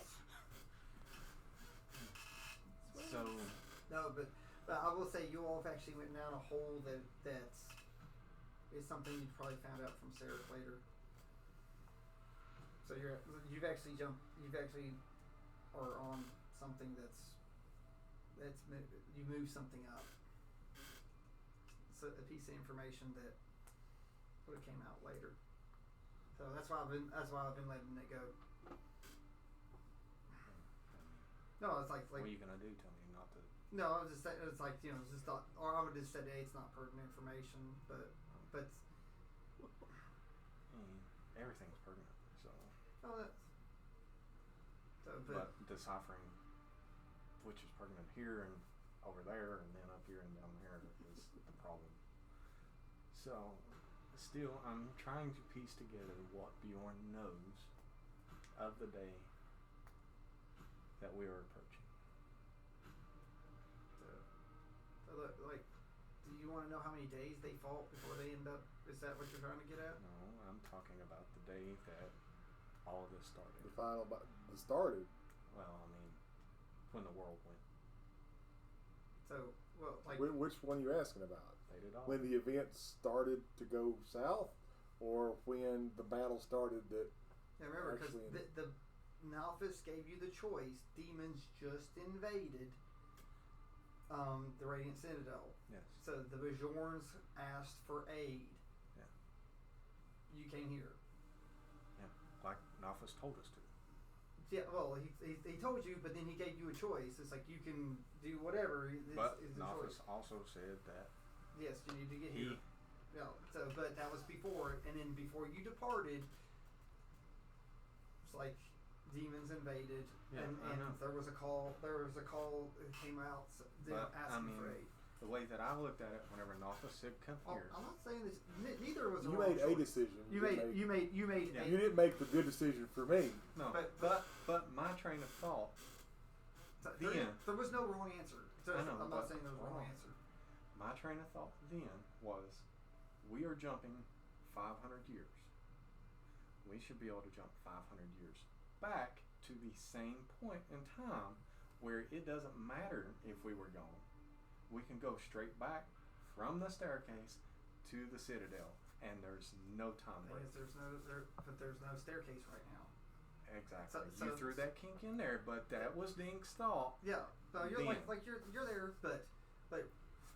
So No, but I will say you all have actually went down a hole that's is something you probably found out from Sarah later. So you've actually are on something you move something up. It's a piece of information that would have came out later. So that's why I've been letting it go. No, it's like what are you gonna do? Tell me not to. no, I was just saying it's like it's just not, or I would have said hey, it's not pertinent information, but Everything's pertinent. So, oh that's but deciphering which is pertinent here and over there and then up here and down there is the problem. So, still, I'm trying to piece together what Bjorn knows of the day that we are approaching. so like, do you want to know how many days they fought before they end up? Is that what you're trying to get at? No, I'm talking about the day that all of this started. The started. Well, I mean, when the world went. So, well, like Which one are you asking about? Thetadolyon. When the event started to go south, or when the battle started that yeah, remember because actually the Malthus gave you the choice. Demons just invaded the Radiant Citadel. Yes. So the Bajorans asked for aid. Yeah. You came here. Yeah. Like Nalthus told us to. Yeah, well, he told you, but then he gave you a choice. It's like you can do whatever. But It's a Nalthus choice. also said that Yes, you need to get here. No, so but that was before, and then before you departed, it's like demons invaded, Yeah, and I know. there was a call. There was a call that came out But, I asking mean, for aid. the way that I looked at it, whenever Nalthus said come Oh, here, I'm not saying this. Neither was a you wrong made a choice. decision. You made Yeah. a. You didn't make the good decision for me. no, But- but my train of thought, There was no wrong answer. So I know, I'm but not saying there was a wrong wrong. answer. my train of thought then was, we are jumping 500 years. We should be able to jump 500 years back to the same point in time where it doesn't matter if we were gone. We can go straight back from the staircase to the Citadel, and there's no time Thing break. is, there's no staircase right now. Exactly. So- You threw that kink in there, but that was Dink's thought. Yeah, so you're Then. like you're there, but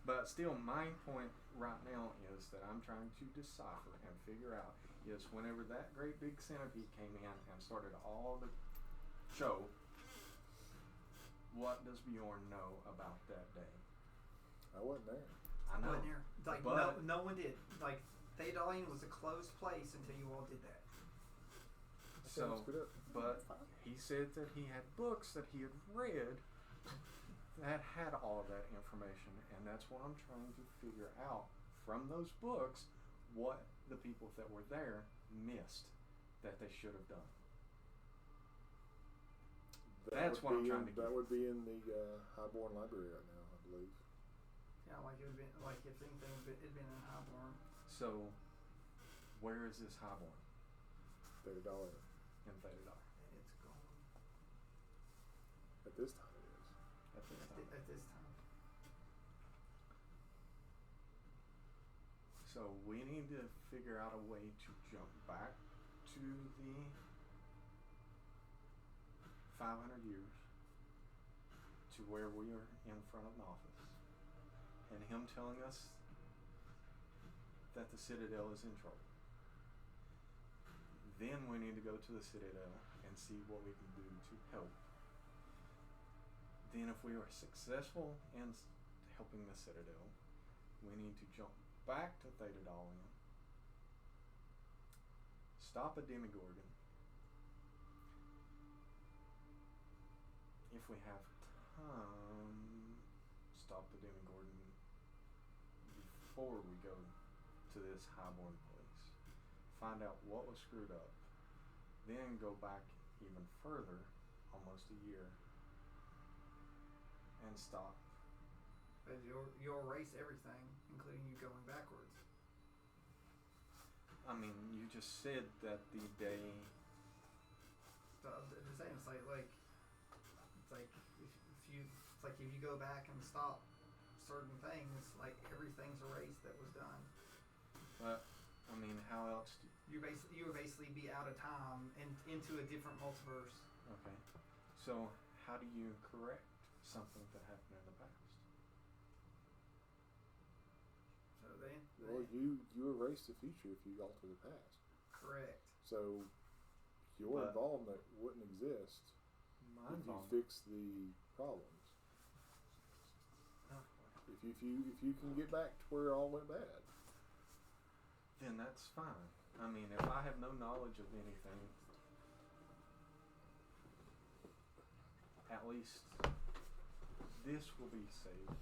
But still, my point right now is that I'm trying to decipher and figure out is whenever that great big centipede came in and started all the show, what does Bjorn know about that day? I wasn't there. I know. wasn't there. Like But- no one did. Like Thetadolyon was a closed place until you all did that. So, Let's get up. but he said that he had books that he had read that had all of that information, and that's what I'm trying to figure out from those books what the people that were there missed that they should have done. That's what I'm trying to That get. would be in the Highborn Library right now, I believe. Yeah, like it would be like if anything it'd been in Highborn. So, where is this Highborn Thetadolyon. in Thetadolyon And it's gone At this time it is. at this time? at this time. So we need to figure out a way to jump back to the 500 years to where we are in front of Nalthus, and him telling us that the Citadel is in trouble. Then we need to go to the Citadel and see what we can do to help. Then if we are successful in helping the Citadel, we need to jump back to Thetadolyon, stop a Demigorgon. If we have time, stop the Demigorgon before we go to this Highborn place. Find out what was screwed up. Then go back even further, almost a year, and stop. But you'll erase everything, including you going backwards. I mean, you just said that the day. So the same. It's like if you go back and stop certain things, like everything's erased that was done. But I mean, how else? You would basically be out of time and into a different multiverse. Okay. So how do you correct something that happened in the past? So Well, you erase the future if you alter the past. correct. So your But- involvement wouldn't exist My if you involvement. fix the problems. If you can get back to where it all went bad. Then that's fine. I mean, if I have no knowledge of anything, at least this will be saved.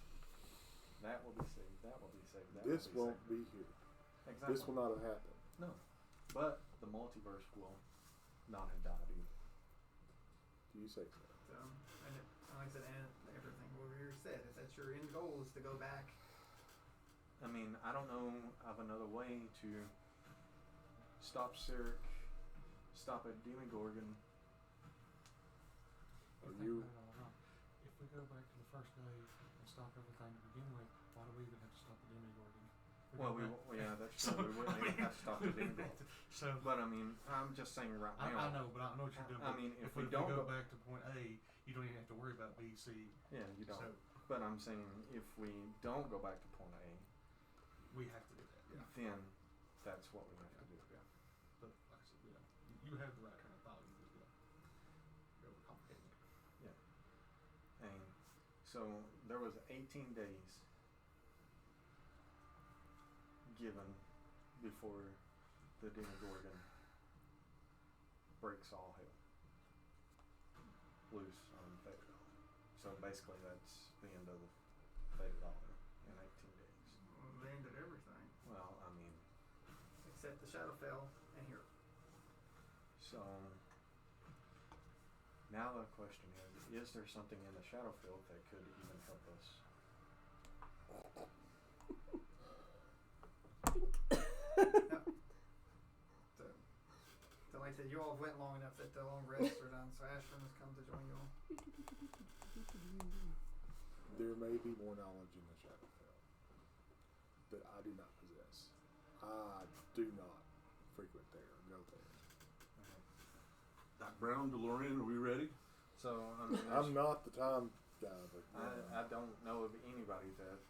That will be saved. That will be saved. That This will won't be saved. be here. Exactly. This will not have happened. No. But the multiverse will not have died either. Do you say so? So, and like I said, and everything what we already said is that your end goal is to go back. I mean, I don't know of another way to stop Cyric, stop a Demogorgon. Are If you? If we go back to the first day and stop everything to begin with, why do we even have to stop the Demogorgon? Yeah, that's true. We wouldn't even have to stop the Demogorgon. So, But I mean, I'm just saying right now. I know, but I know what you're doing. I but mean, if we we don't go go- back to point A, you don't even have to worry about B, C. Yeah, you don't. So But I'm saying if we don't go back to point A, we have to do that. Yeah. then that's what we have to do. Yeah. But like I said, you have the right train of thought. You just go overcomplicate it. And so there was 18 days given before the Demogorgon breaks all hell loose on Thetadolyon. So basically that's the end of the Thetadolyon in 18 days. The end of everything Well, I mean, except the Shadowfell and here. so now the question is there something in the Shadowfield that could even help us? So like I said, you all went long enough that the long rests are done. So Ashton has come to join you all. There may be more knowledge in the Shadowfell that I do not possess. I do not frequent there or go there. Doc Brown, DeLorean, are we ready? So I mean, I'm not the time guy, but I don't know of anybody that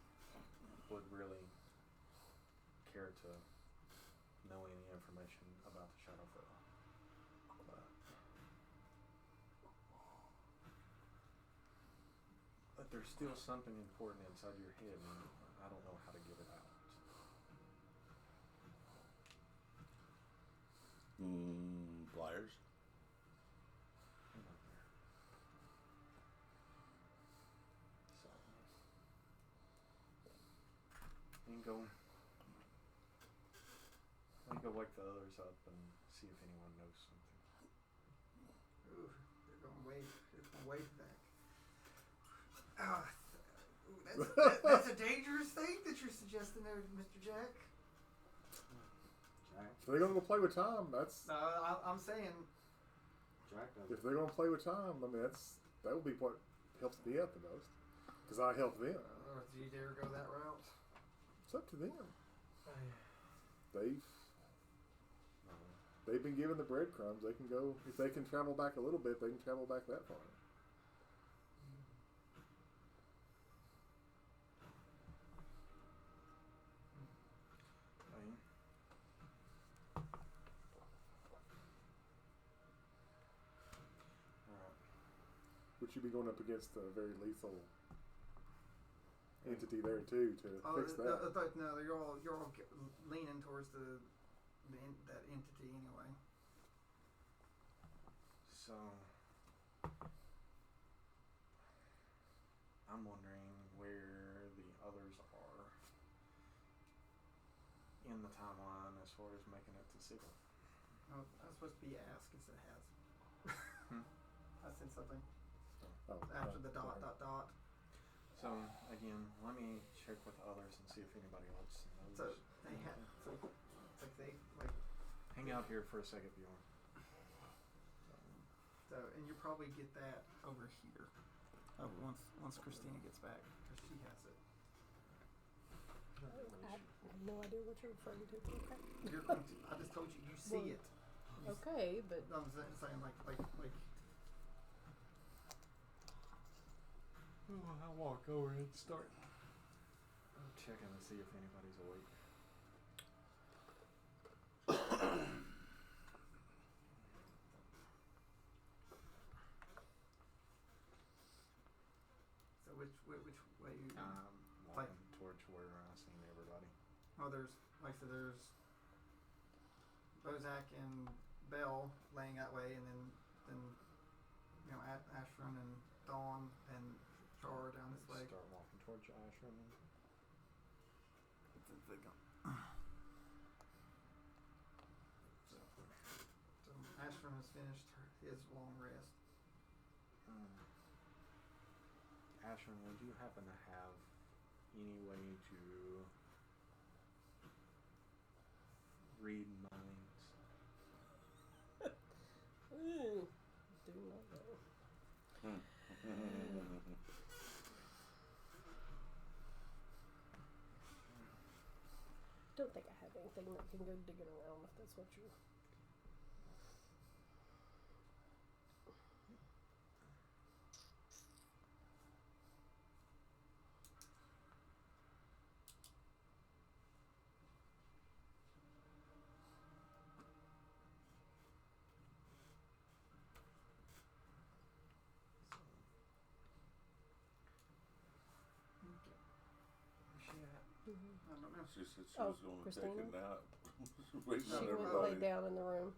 would really care to know any information about the Shadowfell. But there's still something important inside your head, and I don't know how to get it out. Pliers. Hang on there. So, you can go wake the others up and see if anyone knows something. Ooh, they're going way back. That's a dangerous thing that you're suggesting there, Mr. Jack. Jack? if they're gonna go play with time, that's No, I'm saying Jack does. if they're gonna play with time. I mean, that would be what helps me out the most, because I help them. or do you dare go that route? It's up to them. No. They've been given the breadcrumbs. They can go if they can travel back a little bit. They can travel back that far. Okay. Alright. Which you'd be going up against a very lethal entity there too to fix that. No, you're all leaning towards that entity anyway. So, I'm wondering where the others are in the timeline as far as making it to Sigil. Oh, that's supposed to be ask instead of has. Hmm. I said something Oh, after the sorry. dot. So again, let me check with others and see if anybody else knows. So they have. So it's like they like. Hang out here for a second, Bjorn. So and you probably get that over here. Once Christina gets back, because she has it. I have no idea what you're referring to. Okay. You're going to, I just told you you see it. You Okay, but I'm saying like. I'll walk over and start checking to see if anybody's awake. So which way you? Walking towards where I seen everybody. Oh, there's like I said, there's Bozak and Bell laying that way, and then you know Ashram and Dawn and Char down this way. Start walking towards Ashram. So Ashram has finished his long rest. Ashram, would you happen to have any way to read minds? do not know. Don't think I have anything that can go digging around if that's what you're. Where's she at? Mm-hmm. I don't know. She said she Oh, was going to Christina? take a nap. Waiting She on went everybody. lay down in the room.